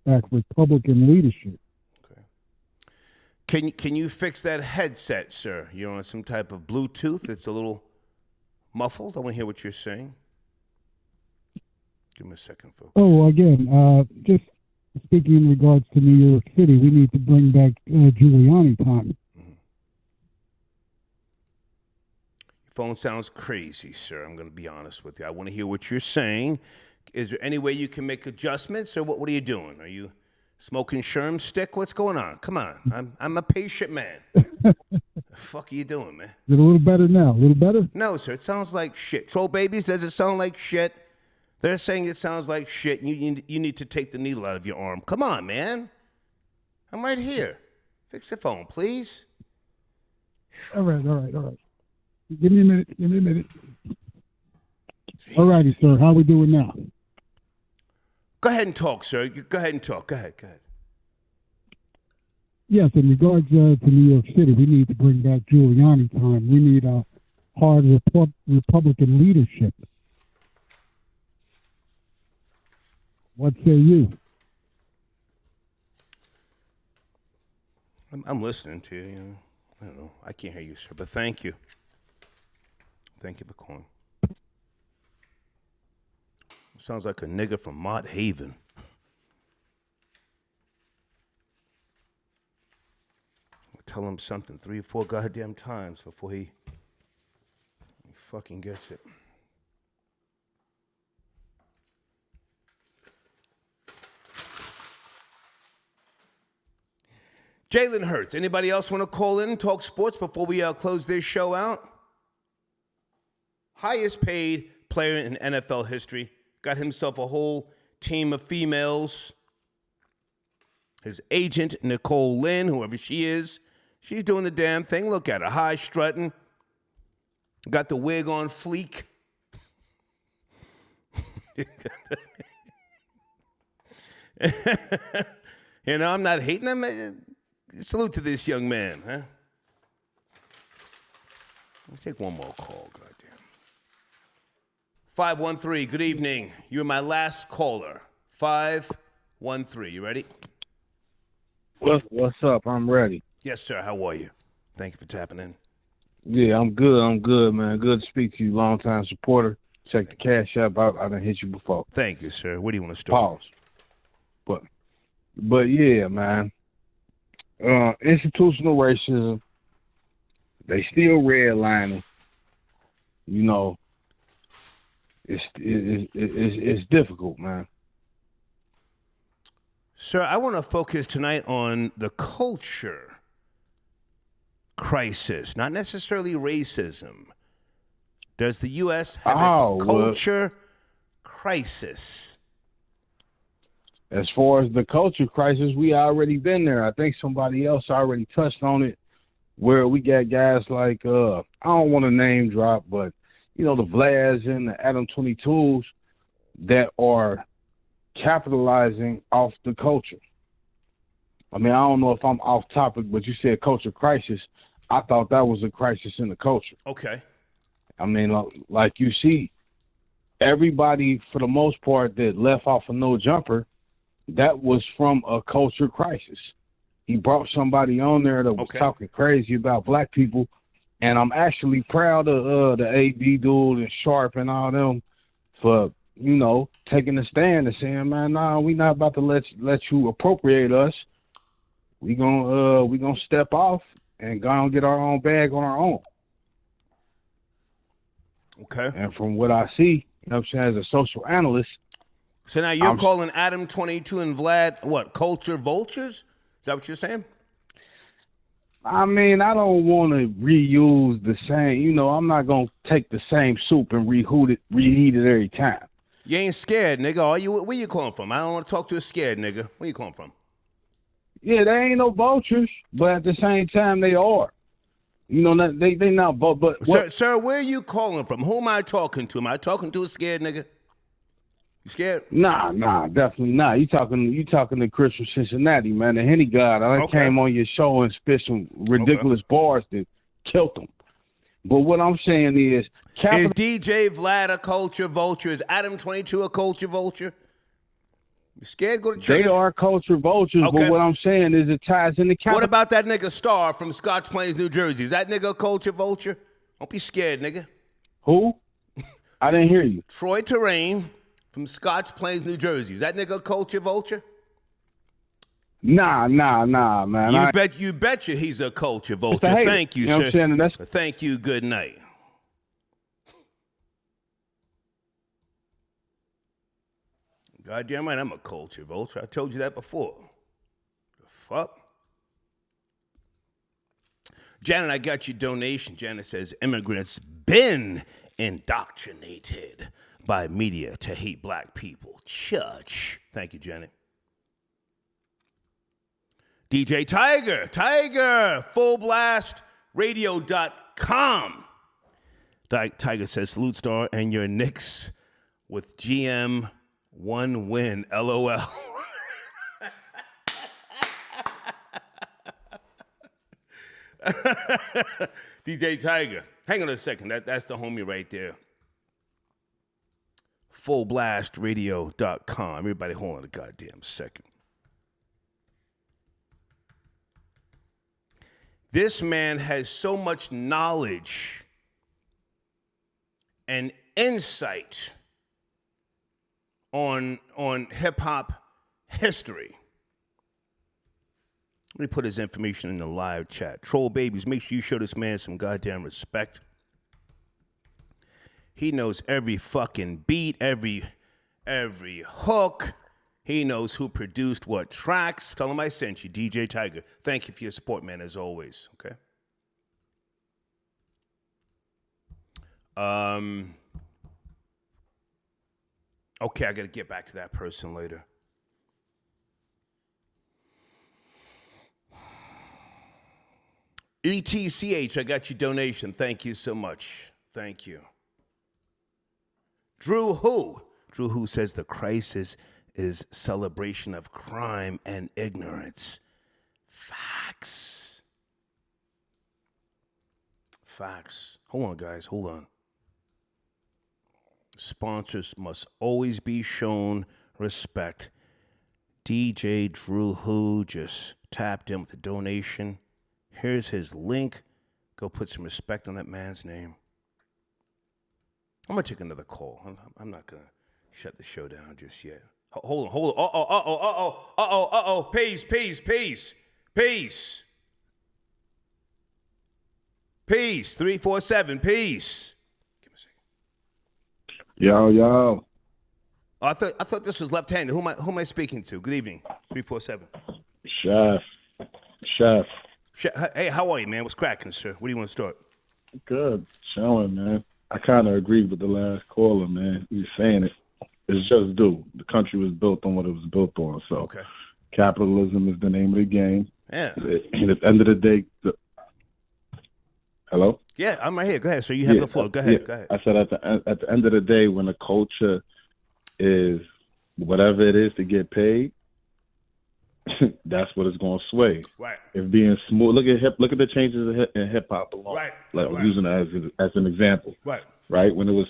back Republican leadership. Okay. Can you fix that headset, sir? You're on some type of Bluetooth. It's a little muffled. I want to hear what you're saying. Give me a second, folks. Oh, again, just speaking in regards to New York City, we need to bring back Giuliani time. Phone sounds crazy, sir. I'm going to be honest with you. I want to hear what you're saying. Is there any way you can make adjustments, or what are you doing? Are you smoking Sherm stick? What's going on? Come on. I'm a patient man. The fuck are you doing, man? Is it a little better now? A little better? No, sir. It sounds like shit. Troll babies, does it sound like shit? They're saying it sounds like shit, and you need to take the needle out of your arm. Come on, man. I'm right here. Fix the phone, please. All right. Give me a minute. Jesus. All righty, sir. How we doing now? Go ahead and talk, sir. Go ahead and talk. Go ahead. Yes, in regards to New York City, we need to bring back Giuliani time. We need a hard Republican leadership. What say you? I'm listening to you. I don't know. I can't hear you, sir, but thank you. Thank you for calling. Sounds like a nigga from Mott Haven. I'll tell him something 3 or 4 goddamn times before he fucking gets it. Jalen Hurts. Anybody else want to call in and talk sports before we close this show out? Highest paid player in NFL history. Got himself a whole team of females. His agent, Nicole Lynn, whoever she is, she's doing the damn thing. Look at her, high strutting. Got the wig on fleek. You know, I'm not hating him. Salute to this young man, huh? Let's take one more call, goddamn. 513, good evening. You're my last caller. 513, you ready? What's up? I'm ready. Yes, sir. How are you? Thank you for tapping in. Yeah, I'm good, man. Good to speak to you, long-time supporter. Check the cash app out. I done hit you before. Thank you, sir. Where do you want to start? Pause. But yeah, man. Institutional racism, they still redlining. You know, it's difficult, man. Sir, I want to focus tonight on the culture crisis, not necessarily racism. Does the U.S. have a culture crisis? As far as the culture crisis, we already been there. I think somebody else already touched on it, where we got guys like, I don't want to name drop, but, you know, the Vlads and the Adam 22s that are capitalizing off the culture. I mean, I don't know if I'm off topic, but you said culture crisis. I thought that was a crisis in the culture. Okay. I mean, like you see, everybody, for the most part, that left off of No Jumper, that was from a culture crisis. He brought somebody on there that was talking crazy about black people, and I'm actually proud of the AB dude and Sharp and all them for, you know, taking a stand and saying, man, nah, we not about to let you appropriate us. We gonna step off and go and get our own bag on our own. Okay. And from what I see, you know what I'm saying, as a social analyst, So now you're calling Adam 22 and Vlad what? Culture vultures? Is that what you're saying? I mean, I don't want to reuse the same. You know, I'm not gonna take the same soup and reheat it every time. You ain't scared, nigga. Are you? Where you calling from? I don't want to talk to a scared nigga. Where you calling from? Yeah, they ain't no vultures, but at the same time, they are. You know, they not. But sir, where are you calling from? Who am I talking to? Am I talking to a scared nigga? You scared? Nah, definitely not. You talking to Chris from Cincinnati, man, the Henny God. I came on your show and spit some ridiculous bars that killed him. But what I'm saying is DJ Vlad a culture vulture? Is Adam 22 a culture vulture? You scared? Go to church. They are culture vultures, but what I'm saying is it ties in the capital. What about that nigga Star from Scotch Plains, New Jersey? Is that nigga a culture vulture? Don't be scared, nigga. Who? I didn't hear you. Troy Terrain from Scotch Plains, New Jersey. Is that nigga a culture vulture? Nah, man. You betcha he's a culture vulture. Thank you, you know sir. Thank you. Good night. Goddamn right, I'm a culture vulture. I told you that before. The fuck? Janet, I got your donation. Janet says immigrants been indoctrinated by media to hate black people. Church. Thank you, Janet. DJ Tiger, fullblastradio.com. Tiger says, salute Star and your Knicks with GM 1 win, LOL. DJ Tiger, hang on a second. That's the homie right there. Fullblastradio.com. Everybody hold on a goddamn second. This man has so much knowledge and insight on hip-hop history. Let me put his information in the live chat. Troll babies, make sure you show this man some goddamn respect. He knows every fucking beat, every hook. He knows who produced what tracks. Tell him I sent you, DJ Tiger. Thank you for your support, man, as always. Okay. Okay, I got to get back to that person later. ETCH, I got your donation. Thank you so much. Thank you. Drew Who says the crisis is celebration of crime and ignorance. Facts. Hold on, guys. Hold on. Sponsors must always be shown respect. DJ Drew Who just tapped in with a donation. Here's his link. Go put some respect on that man's name. I'm going to take another call. I'm not going to shut the show down just yet. Hold on. Peace. Peace. 347. Peace. Give me a second. Yo. I thought this was left-handed. Who am I speaking to? Good evening. 347. Chef. Hey, how are you, man? What's cracking, sir? Where do you want to start? Good. Chilling, man. I kind of agree with the last caller, man. He's saying it. It's just due. The country was built on what it was built on. So capitalism is the name of the game. Yeah. And at the end of the day, hello? Yeah, I'm right here. Go ahead, sir. You have the floor. Go ahead. Go ahead. I said at the end of the day, when the culture is whatever it is to get paid, that's what it's going to sway. Right. If being smooth, look at the changes in hip hop alone. Right. Like I'm using it as an example. Right. Right. When it was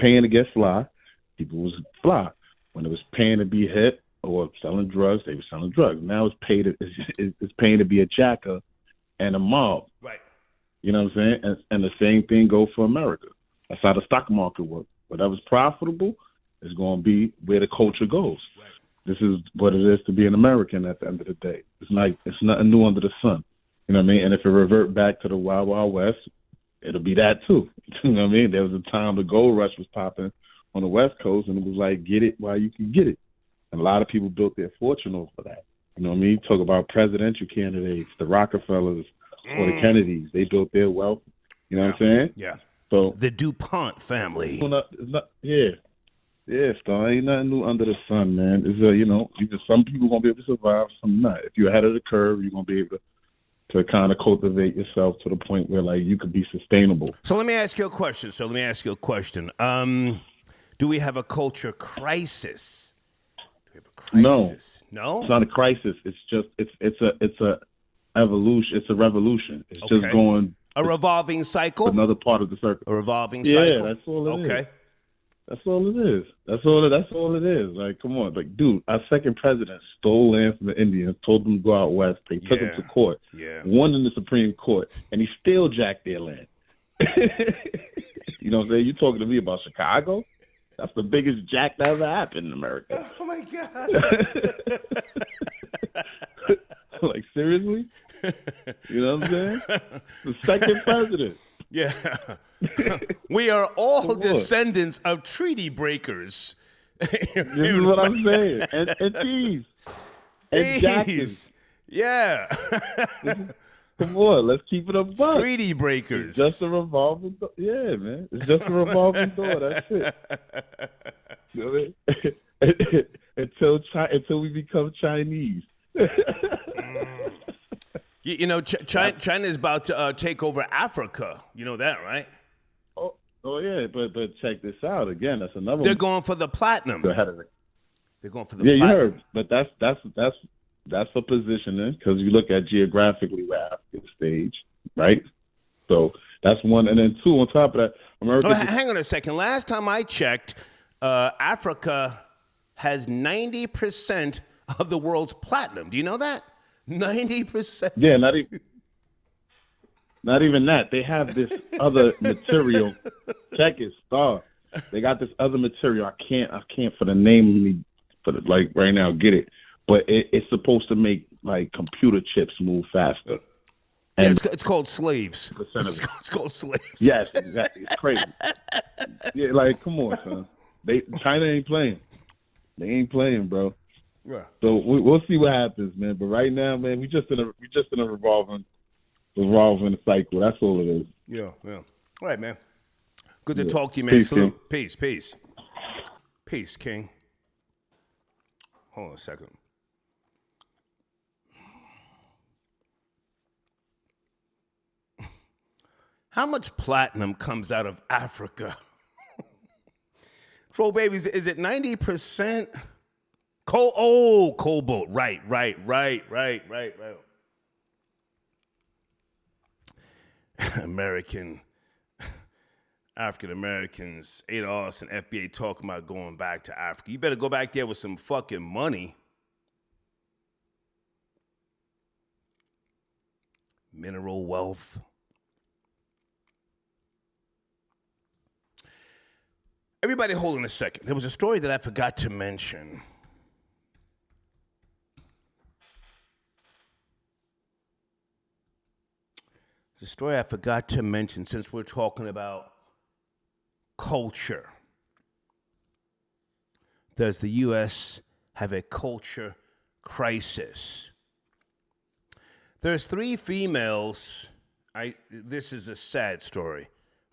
paying to get fly, people was fly. When it was paying to be hip or selling drugs, they were selling drugs. Now it's paying to be a jacker and a mob. Right. You know what I'm saying? And the same thing goes for America. That's how the stock market works. Whatever's profitable is going to be where the culture goes. Right. This is what it is to be an American at the end of the day. It's nothing new under the sun. You know what I mean? And if it revert back to the Wild Wild West, it'll be that too. You know what I mean? There was a time the gold rush was popping on the West Coast, and it was like, get it while you can get it. And a lot of people built their fortune off of that. You know what I mean? Talk about presidential candidates, the Rockefellers or the Kennedys. They built their wealth. You know what I'm saying? Yeah. So the DuPont family. Yeah, Star. Ain't nothing new under the sun, man. It's some people gonna be able to survive, some not. If you're ahead of the curve, you're gonna be able to kind of cultivate yourself to the point where like you could be sustainable. So let me ask you a question. Do we have a culture crisis? Do we have a crisis? No. It's not a crisis. It's just it's a evolution. It's a revolution. It's just going a revolving cycle. Another part of the circle. A revolving cycle. Yeah, that's all it is. Okay. That's all it is. That's all it is. Like, come on. Like, dude, our second president stole land from the Indians, told them to go out west. They took him to court. Yeah. Won in the Supreme Court, and he still jacked their land. You know what I'm saying? You talking to me about Chicago? That's the biggest jack that ever happened in America. Oh my God. Like, seriously? You know what I'm saying? The second president. Yeah. We are all descendants of treaty breakers. This is what I'm saying. And thieves. And jackers. Yeah. Come on, let's keep it a buck. Treaty breakers. It's just a revolving door. Yeah, man. It's just a revolving door. That's it. You know what I mean? Until we become Chinese. You know, China is about to take over Africa. You know that, right? Oh yeah, but check this out again. That's another. They're going for the platinum. They're going for the platinum. You heard, but that's a positioning because you look at geographically where Africa staged, right? So that's one, and then two on top of that, America. Oh, hang on a second. Last time I checked, Africa has 90% of the world's platinum. Do you know that? 90%. Yeah, not even that. They have this other material. Check it, Star. They got this other material. I can't for the name like right now get it. But it's supposed to make like computer chips move faster. And it's called slaves. It's called slaves. Yes, exactly. It's crazy. Yeah, like come on, son. China ain't playing. They ain't playing, bro. Yeah. So we'll see what happens, man. But right now, man, we just in a revolving cycle. That's all it is. Yeah. All right, man. Good to talk to you, man. Salute. Peace. Peace, King. Hold on a second. How much platinum comes out of Africa? Troll babies, is it 90%? Cobalt. Right. African Americans, Ada Austin, FBA talking about going back to Africa. You better go back there with some fucking money. Mineral wealth. Everybody hold on a second. There was a story that I forgot to mention. It's a story I forgot to mention since we're talking about culture. Does the U.S. have a culture crisis? There's 3 females. This is a sad story.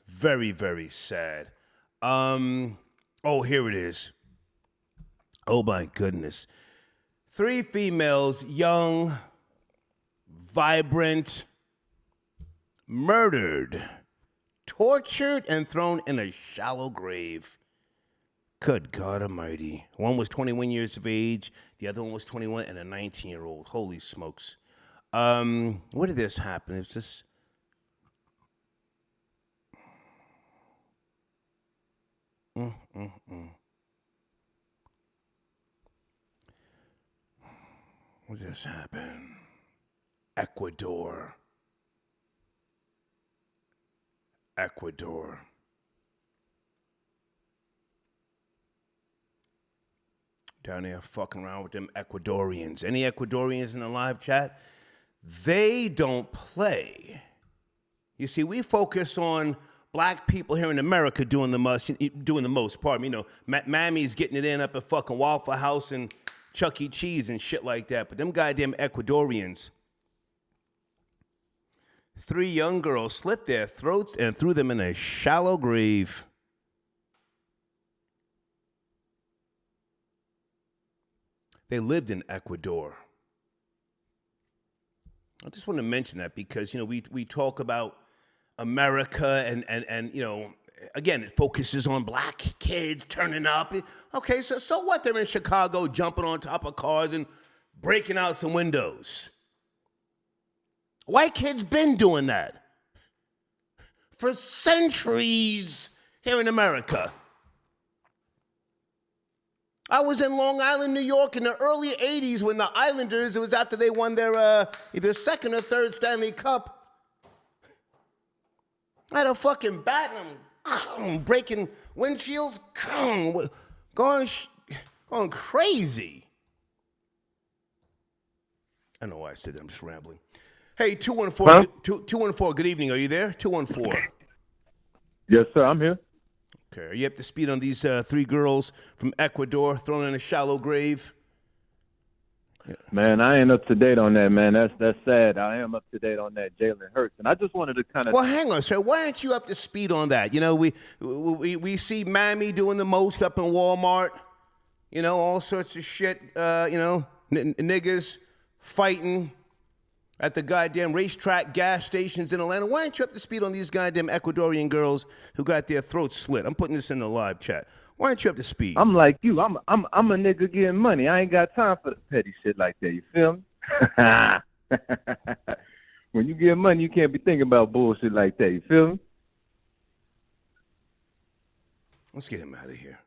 Very, very sad. Here it is. Oh my goodness. 3 females, young, vibrant, murdered, tortured, and thrown in a shallow grave. Good God Almighty. One was 21 years of age. The other one was 21 and a 19-year-old. Holy smokes. Where did this happen? It's just... Where did this happen? Ecuador. Down there fucking around with them Ecuadorians. Any Ecuadorians in the live chat? They don't play. You see, we focus on black people here in America doing the most. Pardon me. You know, Mammy's getting it in up at fucking Waffle House and Chuck E. Cheese and shit like that. But them goddamn Ecuadorians. 3 young girls slit their throats and threw them in a shallow grave. They lived in Ecuador. I just want to mention that because, you know, we talk about America and you know, again, it focuses on black kids turning up. Okay, so what? They're in Chicago jumping on top of cars and breaking out some windows. White kids been doing that for centuries here in America. I was in Long Island, New York in the early 80s when the Islanders, it was after they won their either second or third Stanley Cup. I had a fucking bat and I'm breaking windshields, going crazy. I don't know why I said that, I'm just rambling. Hey, 214, good evening, are you there? 214. Yes, sir, I'm here. Okay, are you up to speed on these 3 girls from Ecuador thrown in a shallow grave? Yeah. Man, I ain't up to date on that, man. That's sad. I am up to date on that Jalen Hurts, and I just wanted to kind of. Well, hang on, sir. Why aren't you up to speed on that? You know, we see Mammy doing the most up in Walmart. You know, all sorts of shit. You know, niggas fighting at the goddamn racetrack gas stations in Atlanta. Why aren't you up to speed on these goddamn Ecuadorian girls who got their throats slit? I'm putting this in the live chat. Why aren't you up to speed? I'm like you. I'm a nigga getting money. I ain't got time for the petty shit like that. You feel me? When you get money, you can't be thinking about bullshit like that. You feel me? Let's get him out of here.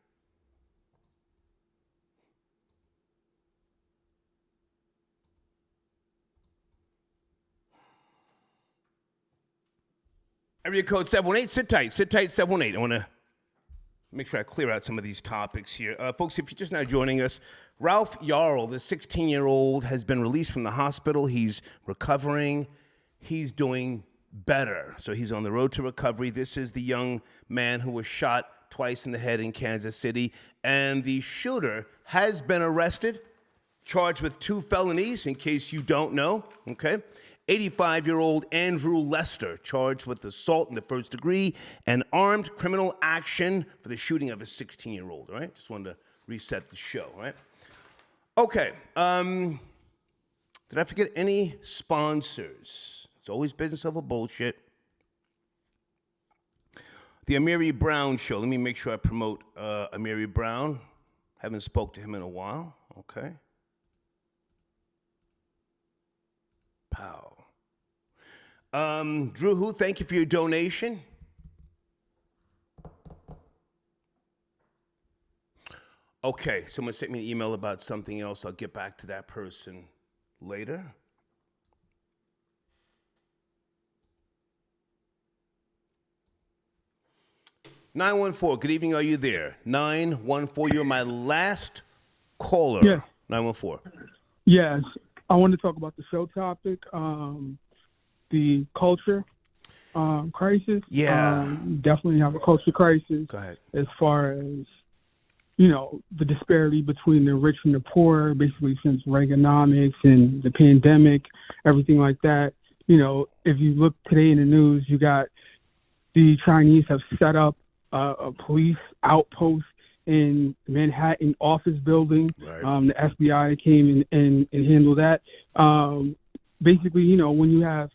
Area code 718. Sit tight, 718. I want to make sure I clear out some of these topics here. Folks, if you're just now joining us, Ralph Yarl, the 16-year-old, has been released from the hospital. He's recovering. He's doing better. So he's on the road to recovery. This is the young man who was shot twice in the head in Kansas City. And the shooter has been arrested, charged with 2 felonies, in case you don't know, okay? 85-year-old Andrew Lester, charged with assault in the first degree and armed criminal action for the shooting of a 16-year-old, all right? Just wanted to reset the show, all right? Okay, did I forget any sponsors? It's always business over bullshit. The Amiri Brown Show. Let me make sure I promote Amiri Brown. Haven't spoke to him in a while, okay? Pow. Drew Hu, thank you for your donation. Okay, someone sent me an email about something else. I'll get back to that person later. (914) Good evening. Are you there? 914. You're my last caller. Yes. 914. Yes. I want to talk about the show topic, the culture crisis. Yeah. Definitely have a culture crisis. Go ahead. As far as, you know, the disparity between the rich and the poor, basically since Reaganomics and the pandemic, everything like that. You know, if you look today in the news, you got the Chinese have set up a police outpost in Manhattan office building. Right. The FBI came and handled that. Basically, you know, when you have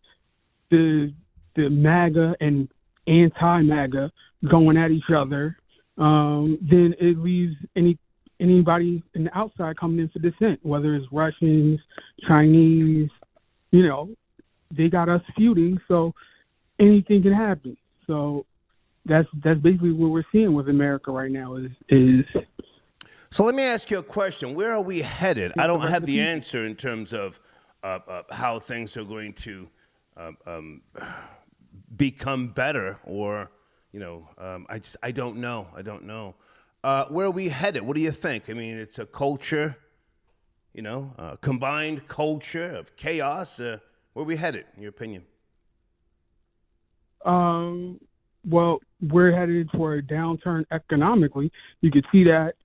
the MAGA and anti-MAGA going at each other, then it leaves anybody in the outside coming in for dissent, whether it's Russians, Chinese, you know, they got us feuding, so anything can happen. So that's basically what we're seeing with America right now is. So let me ask you a question. Where are we headed? I don't have the answer in terms of how things are going to become better, or, you know, I don't know. I don't know. Where are we headed? What do you think? I mean, it's a culture, you know, combined culture of chaos. Where are we headed, in your opinion? well, we're headed for a downturn economically. You could see that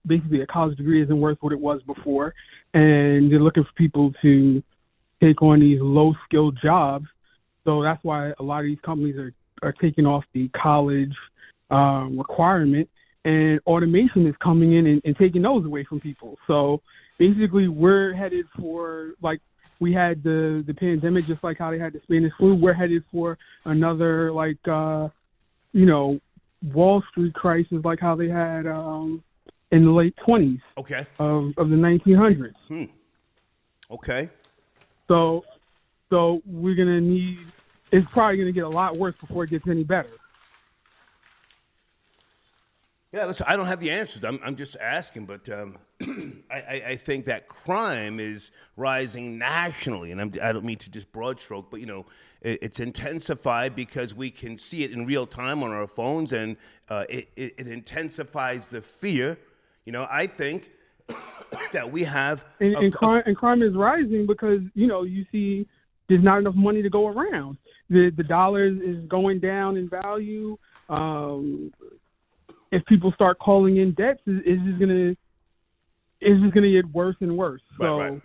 basically a college degree isn't worth what it was before, and they're looking for people to take on these low-skilled jobs. So that's why a lot of these companies are taking off the college requirement, and automation is coming in and taking those away from people. So basically, we're headed for, like, we had the pandemic, just like how they had the Spanish flu. We're headed for another, like, Wall Street crisis, like how they had in the late 20s of the 1900s. Okay. So we're going to need, it's probably going to get a lot worse before it gets any better. Yeah, listen, I don't have the answers. I'm just asking, but I think that crime is rising nationally, and I don't mean to just broad stroke, but it's intensified because we can see it in real time on our phones, and it intensifies the fear. I think that we have and crime is rising because you see there's not enough money to go around. The dollar is going down in value. If people start calling in debts, it's just gonna get worse and worse. So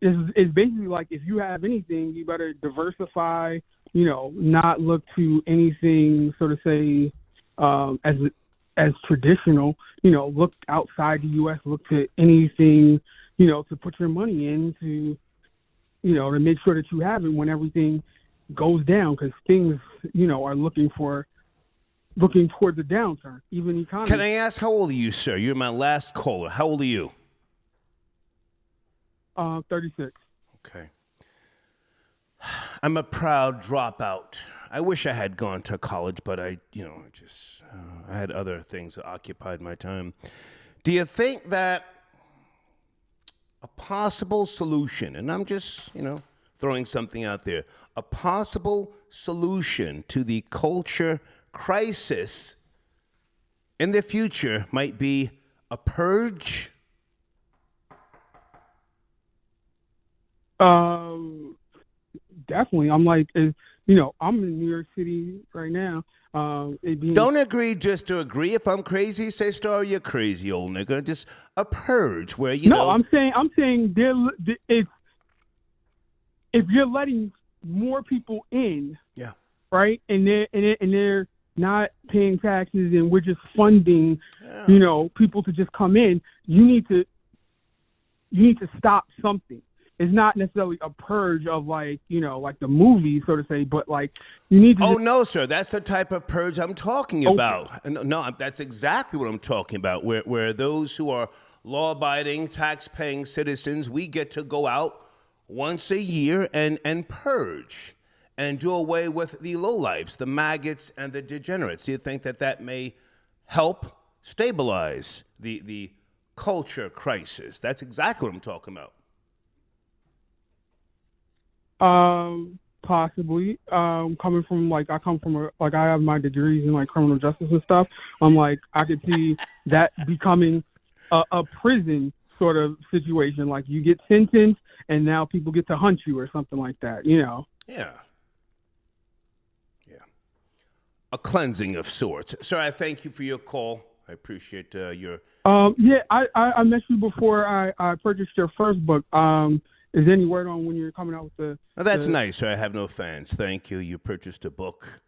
it's basically like, if you have anything, you better diversify. Not look to anything sort of say as traditional. Look outside the U.S. Look to anything to put your money into. To make sure that you have it when everything goes down, because things are looking towards the downturn, even economy. Can I ask, how old are you, sir? You're my last caller. How old are you? 36. Okay. I'm a proud dropout. I wish I had gone to college, but I had other things that occupied my time. Do you think that a possible solution, and I'm just, throwing something out there, a possible solution to the culture crisis in the future might be a purge? Definitely. I'm like, I'm in New York City right now. Don't agree just to agree. If I'm crazy, say, Star, you're crazy, old nigga. Just a purge where No, I'm saying if you're letting more people in, right, and they're not paying taxes, and we're just funding, people to just come in. You need to stop something. It's not necessarily a purge of like the movie, so to say, but like you need to. Oh no, sir, that's the type of purge I'm talking about. No, that's exactly what I'm talking about. Where those who are law-abiding, tax-paying citizens, we get to go out once a year and purge and do away with the lowlifes, the maggots, and the degenerates. Do you think that may help stabilize the culture crisis? That's exactly what I'm talking about. Possibly. Coming from I have my degrees in criminal justice and stuff. I'm like, I could see that becoming a prison sort of situation. Like you get sentenced and now people get to hunt you or something like that, Yeah. A cleansing of sorts. Sir, I thank you for your call. I appreciate your... Yeah, I met you before I purchased your first book. Is there any word on when you're coming out with the... Oh, that's nice, sir. I have no fans. Thank you. You purchased a book.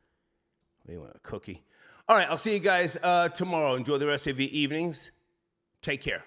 You want a cookie? All right, I'll see you guys tomorrow. Enjoy the rest of your evenings. Take care.